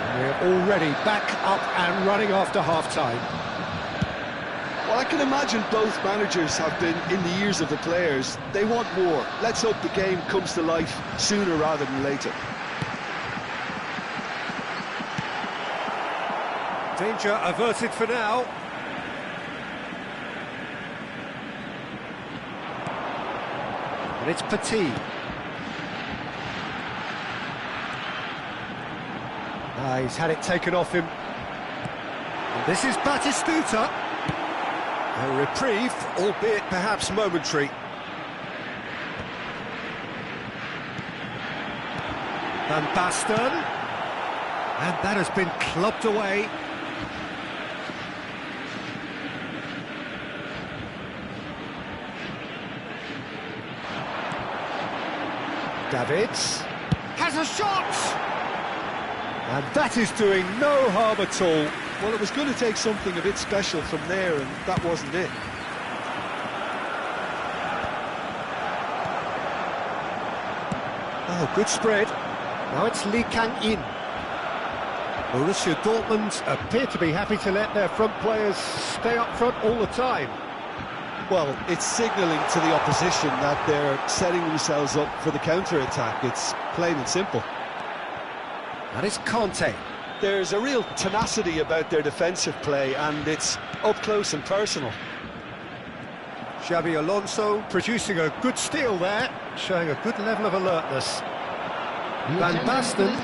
Speaker 1: We're already back up and running after half-time.
Speaker 2: Well, I can imagine both managers have been in the ears of the players. They want more. Let's hope the game comes to life sooner rather than later.
Speaker 1: Danger averted for now. And it's Petit. He's had it taken off him. And this is Batistuta. A reprieve, albeit perhaps momentary. Van Basten. And that has been clubbed away. Davids has a shot! And that is doing no harm at all.
Speaker 2: Well, it was going to take something a bit special from there, and that wasn't it.
Speaker 1: Oh, good spread. Now it's Lee Kang-in. Borussia Dortmund appear to be happy to let their front players stay up front all the time.
Speaker 2: Well, it's signalling to the opposition that they're setting themselves up for the counter-attack. It's plain and simple.
Speaker 1: And it's Conte.
Speaker 2: There's a real tenacity about their defensive play, and it's up close and personal.
Speaker 1: Xabi Alonso producing a good steal there, showing a good level of alertness. Van Basten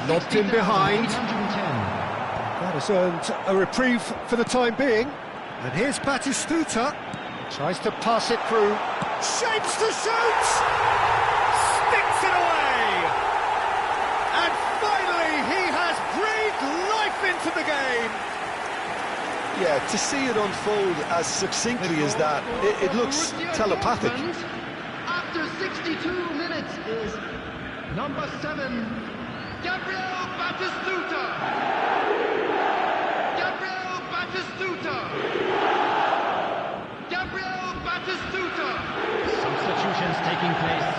Speaker 1: lobbed in behind. That has earned a reprieve for the time being. And here's Batistuta. Tries to pass it through. Shapes to shoot! Sticks it away! And finally he has breathed life into the game!
Speaker 2: Yeah, to see it unfold as succinctly as that, it looks telepathic.
Speaker 3: After 62 minutes is number 7, Gabriel Batistuta. Gabriel Batistuta. Gabriel Batistuta. Substitutions taking place.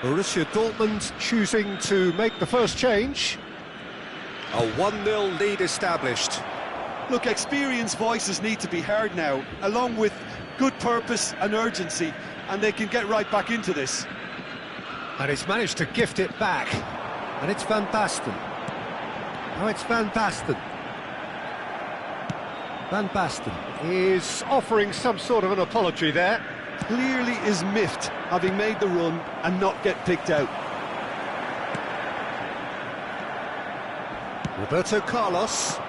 Speaker 1: Borussia Dortmund choosing to make the first change. A 1-0 lead established.
Speaker 2: Look, experienced voices need to be heard now, along with good purpose and urgency, and they can get right back into this.
Speaker 1: And he's managed to gift it back. And it's Van Basten. Now it's Van Basten. Van Basten is offering some sort of an apology there.
Speaker 2: Clearly is miffed, having made the run and not get picked out.
Speaker 1: Roberto Carlos.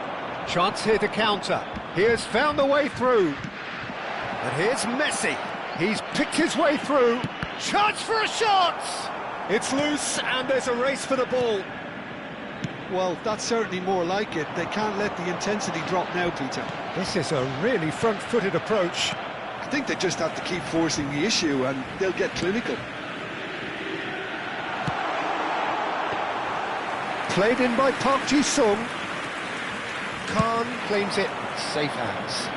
Speaker 1: Chance here to counter. He has found the way through. And here's Messi. He's picked his way through. Chance for a shot! It's loose and there's a race for the ball.
Speaker 2: Well, that's certainly more like it. They can't let the intensity drop now, Peter.
Speaker 1: This is a really front-footed approach.
Speaker 2: I think they just have to keep forcing the issue and they'll get clinical.
Speaker 1: Played in by Park Ji-sung. Khan claims it. Safe hands.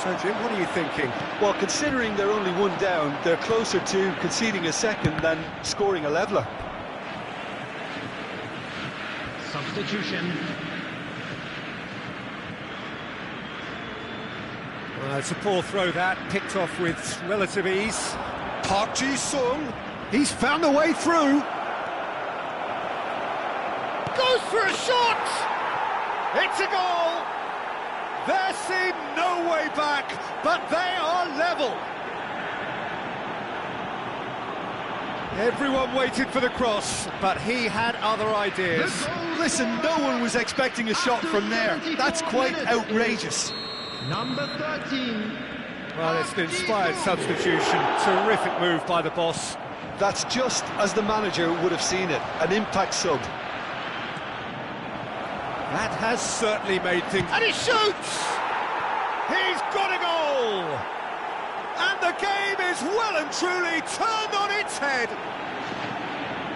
Speaker 1: So, Jim, what are you thinking?
Speaker 2: Well, considering they're only one down, they're closer to conceding a second than scoring a leveller.
Speaker 3: Substitution.
Speaker 1: Well, it's a poor throw that, picked off with relative ease. Park Ji-sung, he's found the way through. Goes for a shot! It's a goal! There seemed no way back, but they are level. Everyone waited for the cross, but he had other ideas.
Speaker 2: Listen, no one was expecting a shot from there. That's quite outrageous.
Speaker 3: Number 13.
Speaker 1: Well, it's an inspired substitution. Terrific move by the boss.
Speaker 2: That's just as the manager would have seen it, an impact sub.
Speaker 1: That has certainly made things... And he shoots! He's got a goal! And the game is well and truly turned on its head.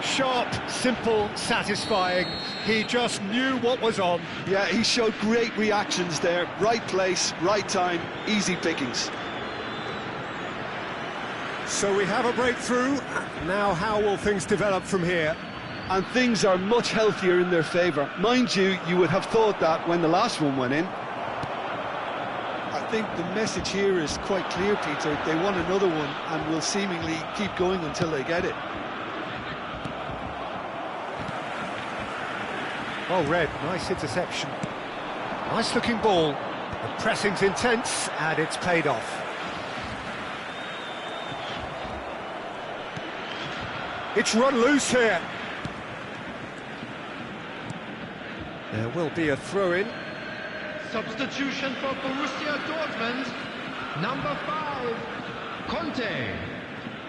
Speaker 1: Sharp, simple, satisfying. He just knew what was on.
Speaker 2: Yeah, he showed great reactions there. Right place, right time, easy pickings.
Speaker 1: So we have a breakthrough. Now how will things develop from here?
Speaker 2: And things are much healthier in their favour. Mind you, you would have thought that when the last one went in. I think the message here is quite clear, Peter. They want another one and will seemingly keep going until they get it.
Speaker 1: Well read, nice interception. Nice looking ball. The pressing's intense and it's paid off. It's run loose here. There will be a throw-in.
Speaker 3: Substitution for Borussia Dortmund. Number 5, Conte.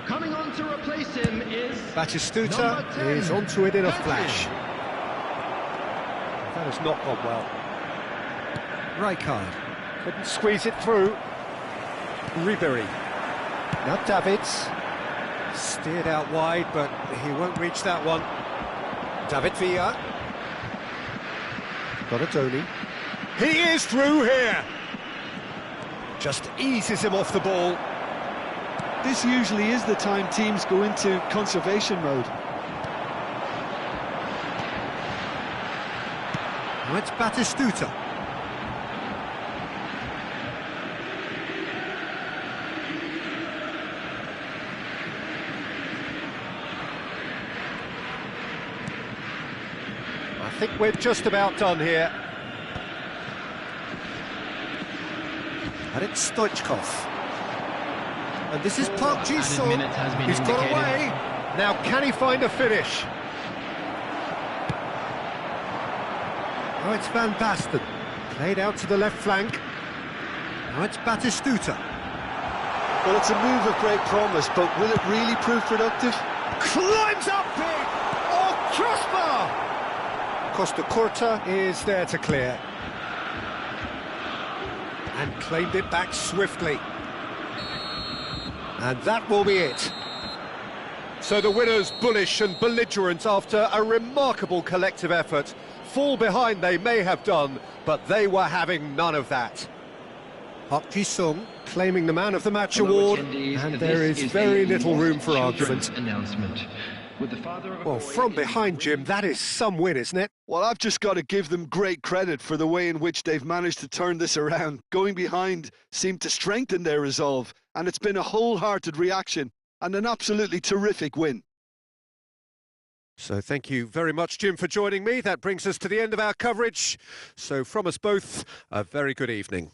Speaker 3: Coming on to replace him is...
Speaker 1: Batistuta is onto it in a flash. That has not gone well. Rijkaard couldn't squeeze it through. Ribéry. Now Davids. Steered out wide, but he won't reach that one. David Villa. Donadoni. He is through here. Just eases him off the ball.
Speaker 2: This usually is the time teams go into conservation mode.
Speaker 1: Now it's Batistuta. I think we're just about done here. And it's Stoichkov. And this is Park Ji-sung. He's got away. Now can he find a finish? Now it's Van Basten. Played out to the left flank. Now it's Batistuta.
Speaker 2: Well, it's a move of great promise, but will it really prove productive?
Speaker 1: Climbs up big! Oh, crossbar! Costa Curta is there to clear. And claimed it back swiftly. And that will be it. So the winners bullish and belligerent after a remarkable collective effort. Fall behind they may have done, but they were having none of that. Park Ji-sung claiming the Man of the Match award, and there is very little room for argument. Well, from behind, Jim, that is some win, isn't it?
Speaker 2: Well, I've just got to give them great credit for the way in which they've managed to turn this around. Going behind seemed to strengthen their resolve, and it's been a wholehearted reaction and an absolutely terrific win.
Speaker 1: So thank you very much, Jim, for joining me. That brings us to the end of our coverage. So from us both, a very good evening.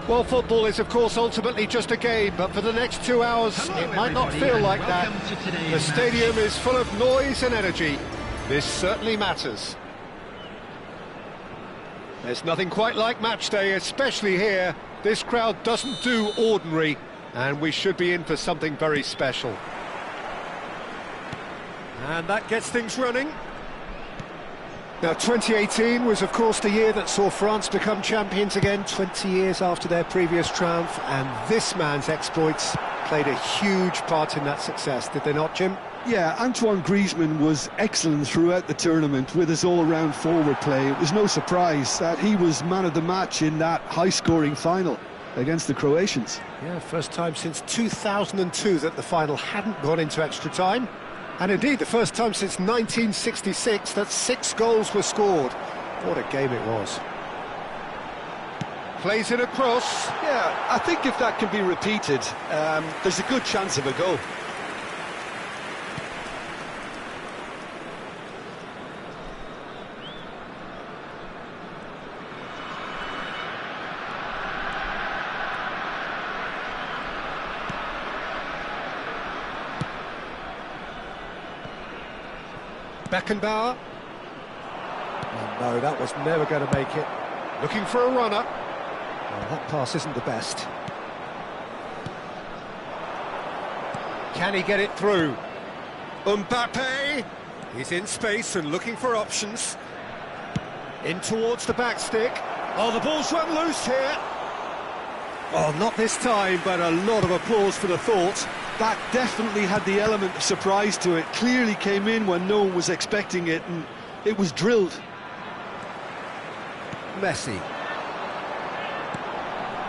Speaker 1: Well, football is, of course, ultimately just a game, but for the next 2 hours, it might not feel like that. The stadium is full of noise and energy. This certainly matters. There's nothing quite like match day, especially here. This crowd doesn't do ordinary, and we should be in for something very special. And that gets things running. Now, 2018 was, of course, the year that saw France become champions again, 20 years after their previous triumph, and this man's exploits played a huge part in that success, did they not, Jim?
Speaker 2: Yeah, Antoine Griezmann was excellent throughout the tournament with his all-around forward play. It was no surprise that he was man of the match in that high-scoring final against the Croatians.
Speaker 1: Yeah, first time since 2002 that the final hadn't gone into extra time. And indeed, the first time since 1966 that 6 goals were scored. What a game it was. Plays it across.
Speaker 2: Yeah, I think if that can be repeated, there's a good chance of a goal.
Speaker 1: Beckenbauer. Oh, no, that was never going to make it. Looking for a runner. Well, that pass isn't the best. Can he get it through? Mbappe, he's in space and looking for options. In towards the back stick. Oh, the ball's run loose here. Oh, not this time, but a lot of applause for the thought.
Speaker 2: That definitely had the element of surprise to it. Clearly came in when no one was expecting it, and it was drilled.
Speaker 1: Messi.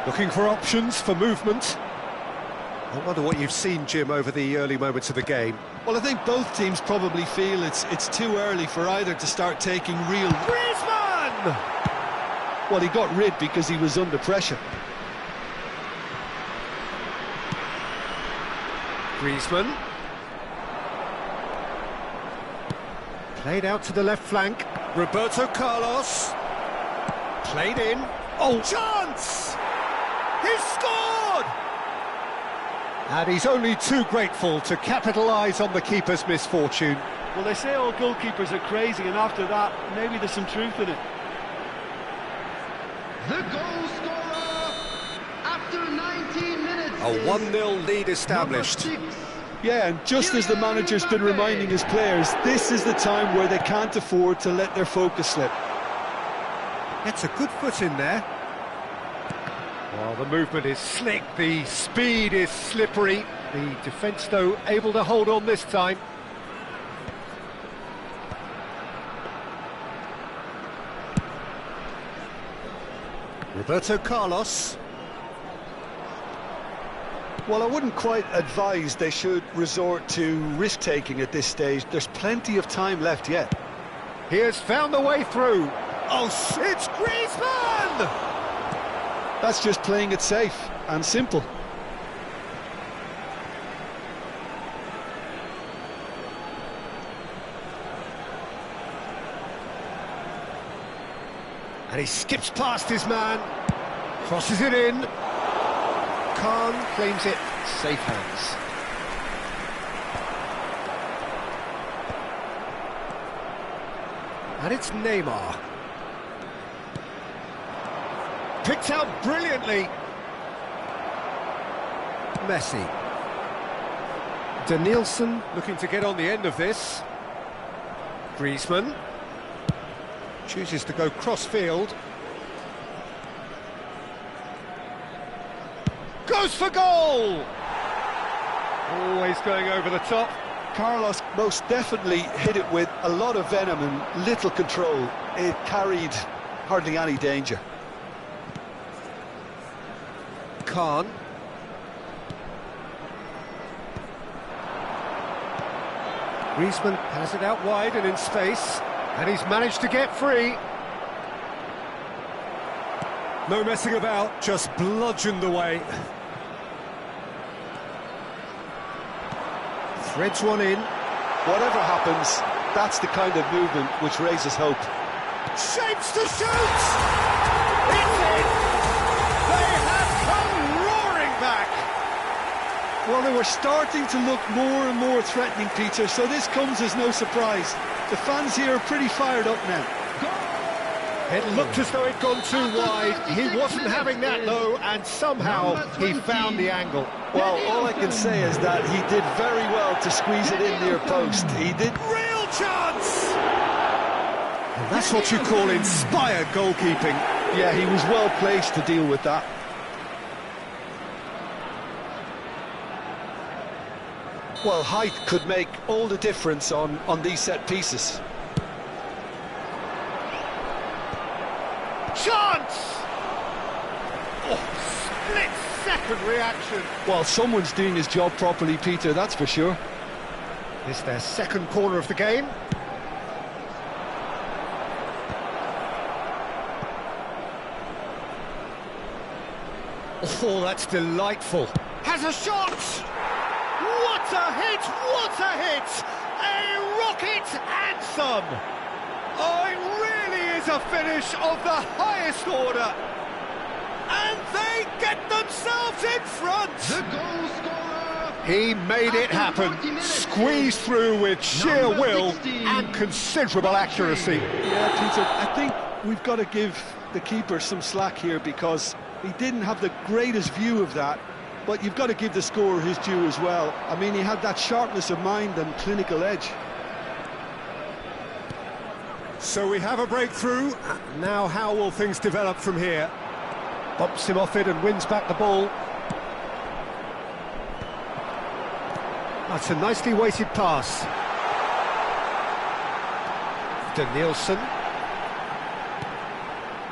Speaker 1: Looking for options for movement. I wonder what you've seen, Jim, over the early moments of the game.
Speaker 2: Well, I think both teams probably feel it's too early for either to start taking real...
Speaker 1: Griezmann!
Speaker 2: Well, he got rid because he was under pressure.
Speaker 1: Griezmann. Played out to the left flank. Roberto Carlos. Played in. Oh, chance! He's scored! And he's only too grateful to capitalise on the keeper's misfortune.
Speaker 2: Well, they say all goalkeepers are crazy, and after that, maybe there's some truth in it.
Speaker 3: The goal scorer after 19 minutes.
Speaker 1: A 1-0 lead established.
Speaker 2: Yeah, and just as the manager's been reminding his players, this is the time where they can't afford to let their focus slip.
Speaker 1: Gets a good foot in there. Well, the movement is slick, the speed is slippery. The defence, though, able to hold on this time. Roberto Carlos.
Speaker 2: Well, I wouldn't quite advise they should resort to risk-taking at this stage. There's plenty of time left yet.
Speaker 1: He has found the way through. Oh, it's Griezmann!
Speaker 2: That's just playing it safe and simple.
Speaker 1: And he skips past his man, crosses it in. Khan claims it, safe hands. And it's Neymar. Picked out brilliantly. Messi. Danielson looking to get on the end of this. Griezmann. Chooses to go cross-field. Goes for goal! Always going over the top.
Speaker 2: Carlos most definitely hit it with a lot of venom and little control. It carried hardly any danger.
Speaker 1: Khan. Griezmann has it out wide and in space, and he's managed to get free. No messing about, just bludgeoned away. Threads one in.
Speaker 2: Whatever happens, that's the kind of movement which raises hope.
Speaker 1: Shapes to shoot! It's in! They have come roaring back!
Speaker 2: Well, they were starting to look more and more threatening, Peter, so this comes as no surprise. The fans here are pretty fired up now.
Speaker 1: It looked as though it'd gone too wide. He wasn't having that, though, and somehow he found the angle.
Speaker 2: Well, all I can say is that he did very well to squeeze it in near post. He did.
Speaker 1: Real chance! And that's what you call inspired goalkeeping.
Speaker 2: Yeah, he was well placed to deal with that. Well, height could make all the difference on these set pieces.
Speaker 1: Chance! Oh, split-second reaction.
Speaker 2: Well, someone's doing his job properly, Peter, that's for sure.
Speaker 1: It's their second corner of the game. Oh, that's delightful. Has a shot! What a hit! What a hit! A rocket anthem! Oh, it really is a finish of the highest order. And they get themselves in front.
Speaker 3: The goal scorer.
Speaker 1: He made it happen. Squeezed through with sheer will and considerable accuracy.
Speaker 2: Yeah, Peter, I think we've got to give the keeper some slack here because he didn't have the greatest view of that. but you've got to give the scorer his due as well. I mean, he had that sharpness of mind and clinical edge.
Speaker 1: So we have a breakthrough. Now how will things develop from here? Bumps him off it and wins back the ball. That's a nicely weighted pass. Danielson.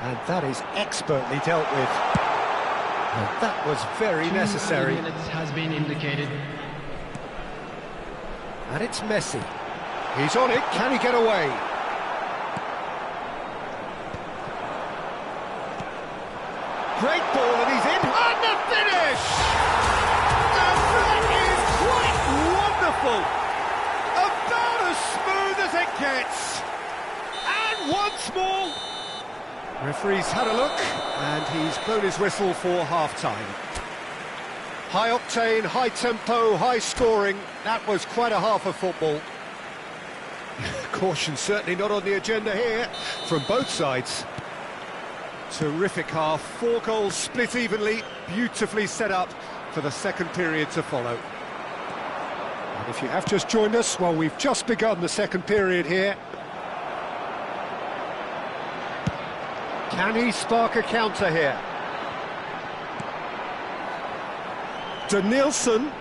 Speaker 1: And that is expertly dealt with. And that was very necessary.
Speaker 3: 2 minutes has been indicated.
Speaker 1: And it's Messi. He's on it. Can he get away? Great ball, and he's in. And the finish! And that is quite wonderful. About as smooth as it gets. And once more. Referee's had a look, and he's blown his whistle for half-time. High octane, high tempo, high scoring. That was quite a half of football. Caution certainly not on the agenda here from both sides. Terrific half, 4 goals split evenly, beautifully set up for the second period to follow. And if you have just joined us, well, we've just begun the second period here. Can he spark a counter here? Danielson.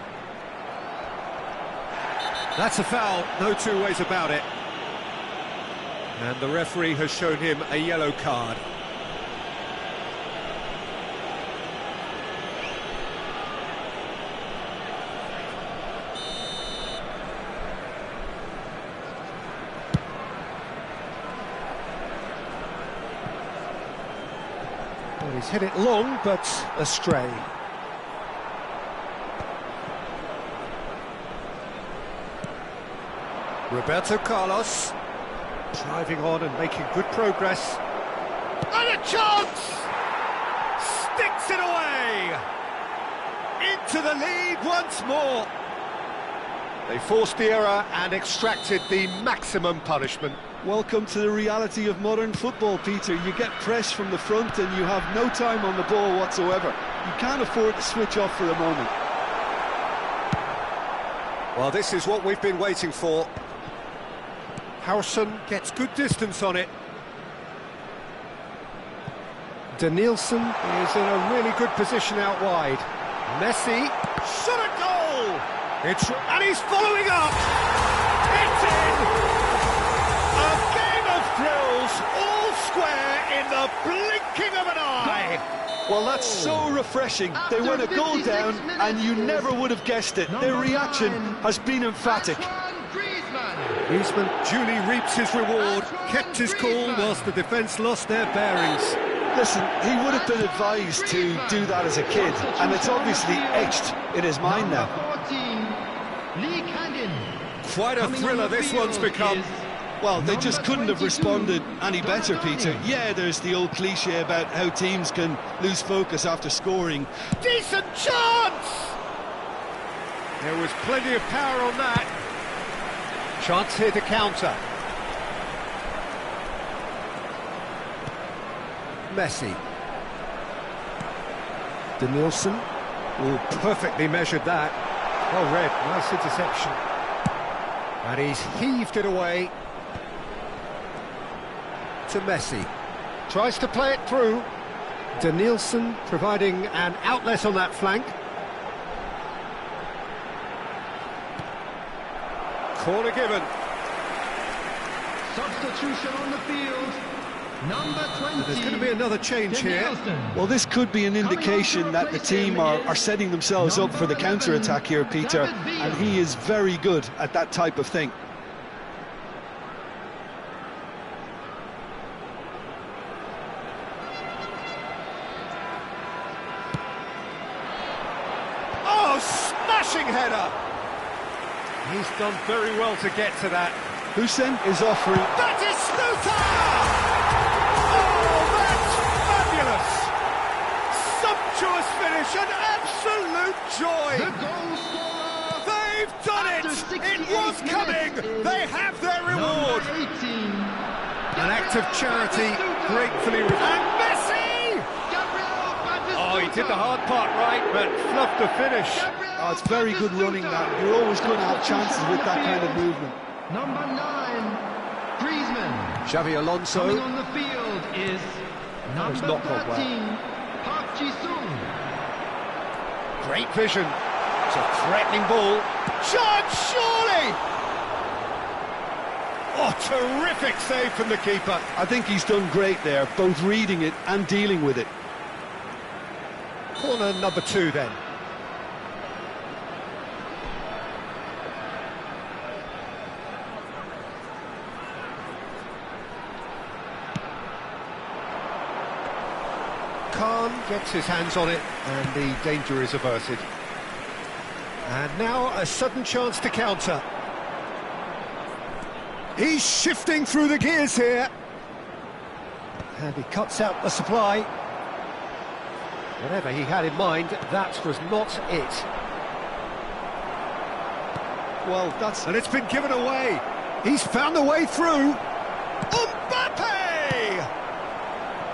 Speaker 1: That's a foul, no two ways about it. And the referee has shown him a yellow card. Well, he's hit it long, but astray. Roberto Carlos driving on and making good progress. And a chance! Sticks it away! Into the lead once more. They forced the error and extracted the maximum punishment.
Speaker 2: Welcome to the reality of modern football, Peter. You get press from the front and you have no time on the ball whatsoever. You can't afford to switch off for a moment.
Speaker 1: Well, this is what we've been waiting for. Howson gets good distance on it. Danielson is in a really good position out wide. Messi, shot a goal! And he's following up! It's in! A game of thrills, all square in the blinking of an eye!
Speaker 2: Well, that's so refreshing. They went a goal down and you never would have guessed it. Their reaction has been emphatic.
Speaker 1: Griezmann duly reaps his reward, kept his cool whilst the defence lost their bearings.
Speaker 2: Listen, he would have been advised to do that as a kid, and it's obviously etched in his mind now.
Speaker 1: Quite a thriller this one's become.
Speaker 2: Well, they just couldn't have responded any better, Peter. Yeah, there's the old cliche about how teams can lose focus after scoring.
Speaker 1: Decent chance! There was plenty of power on that. Chance here to counter. Messi. Danielson. Oh, perfectly measured that. Well read, nice interception. And he's heaved it away to Messi. Tries to play it through. Danielson providing an outlet on that flank. Corner given.
Speaker 3: Substitution on the field. Number 20.
Speaker 1: There's going to be another change here.
Speaker 2: Well, this could be an indication that the team are setting themselves up for the counter-attack here, Peter, and he is very good at that type of thing.
Speaker 1: Oh, smashing header! He's done very well to get to that.
Speaker 2: Hussein is offering...
Speaker 1: That is Sluta! Oh, that's fabulous! Sumptuous finish, an absolute joy!
Speaker 3: The goal scorer.
Speaker 1: They've done it! It was coming! They have their reward!
Speaker 3: Number 18.
Speaker 1: An act of charity, gratefully... And Messi! Oh, he did the hard part right, but fluffed the finish.
Speaker 2: Oh, it's very good running that. You're always going to have chances with that kind of movement.
Speaker 3: Number 9, Griezmann.
Speaker 1: Xavi Alonso.
Speaker 3: Coming on the field is number
Speaker 1: not gone
Speaker 3: 13, Park Ji-sung.
Speaker 1: Great vision. It's a threatening ball. Chance, surely! Oh, terrific save from the keeper.
Speaker 2: I think he's done great there, both reading it and dealing with it.
Speaker 1: Corner number 2 then. Khan gets his hands on it and the danger is averted. And now a sudden chance to counter. He's shifting through the gears here. And he cuts out the supply. Whatever he had in mind, that was not it.
Speaker 2: Well, that's...
Speaker 1: And it's been given away. He's found a way through. Mbappe!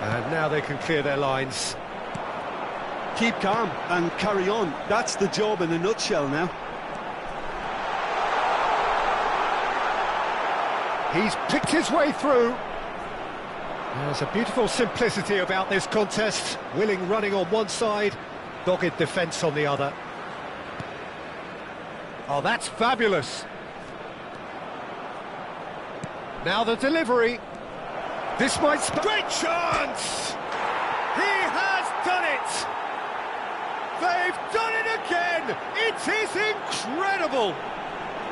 Speaker 1: And now they can clear their lines.
Speaker 2: Keep calm and carry on. That's the job in a nutshell now.
Speaker 1: He's picked his way through. There's a beautiful simplicity about this contest. Willing running on one side, dogged defence on the other. Oh, that's fabulous. Now the delivery. This might... Great chance! He has done it! They've done it again! It is incredible!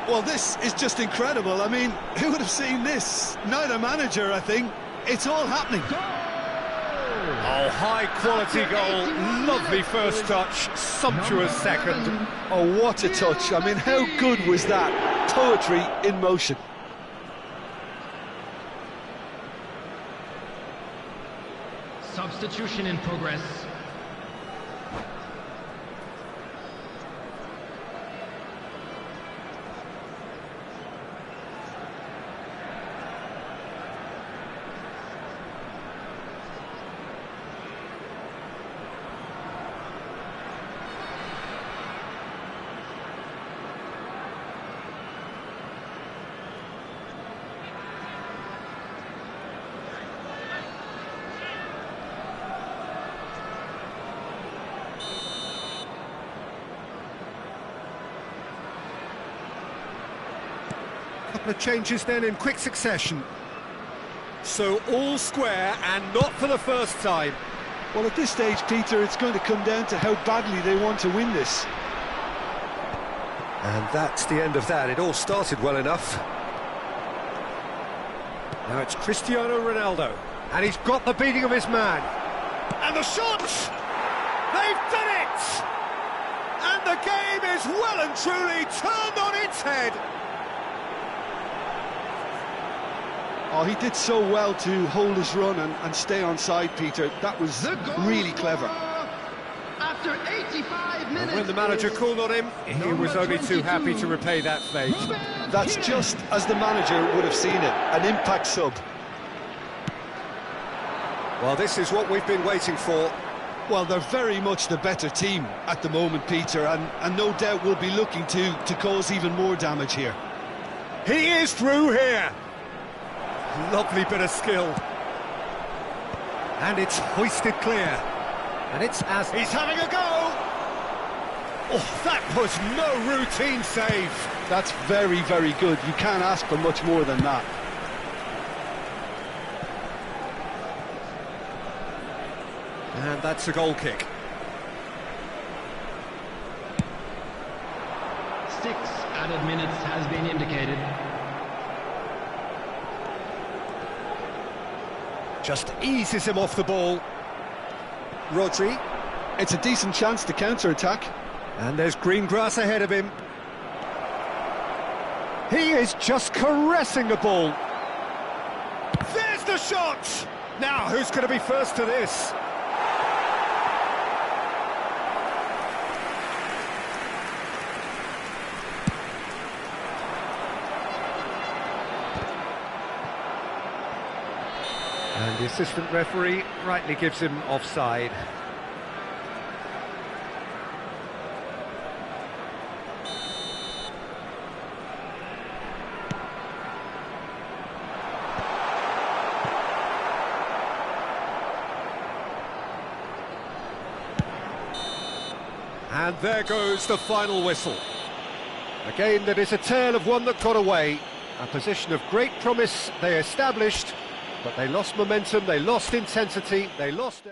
Speaker 2: Well, this is just incredible. I mean, who would have seen this? Neither manager, I think. It's all happening.
Speaker 1: Oh, high-quality goal. Lovely first touch. Sumptuous second.
Speaker 2: Oh, what a touch. I mean, how good was that? Poetry in motion.
Speaker 3: Substitution in progress.
Speaker 1: Couple of changes then in quick succession. So all square and not for the first time.
Speaker 2: Well, at this stage, Peter, it's going to come down to how badly they want to win this.
Speaker 4: And that's the end of that. It all started well enough.
Speaker 1: Now it's Cristiano Ronaldo. And he's got the beating of his man. And the shot! They've done it! And the game is well and truly turned on its head.
Speaker 2: Oh, he did so well to hold his run and stay on side, Peter. That was really clever.
Speaker 3: After 85 minutes.
Speaker 1: When the manager called on him, he was only too happy to repay that fate.
Speaker 2: That's just as the manager would have seen it, an impact sub.
Speaker 1: Well, this is what we've been waiting for.
Speaker 2: Well, they're very much the better team at the moment, Peter, and no doubt will be looking to cause even more damage here.
Speaker 1: He is through here. Lovely bit of skill. And it's hoisted clear. And it's as... He's having a go! Oh, that was no routine save.
Speaker 2: That's very, very good. You can't ask for much more than that.
Speaker 1: And that's a goal kick.
Speaker 3: 6 added minutes has been indicated.
Speaker 1: Just eases him off the ball. Rodri.
Speaker 2: It's a decent chance to counter-attack.
Speaker 1: And there's green grass ahead of him. He is just caressing the ball. There's the shot! Now, who's going to be first to this? And the assistant referee rightly gives him offside. And there goes the final whistle. A game that is a tale of one that got away. A position of great promise they established, but they lost momentum, they lost intensity, they lost...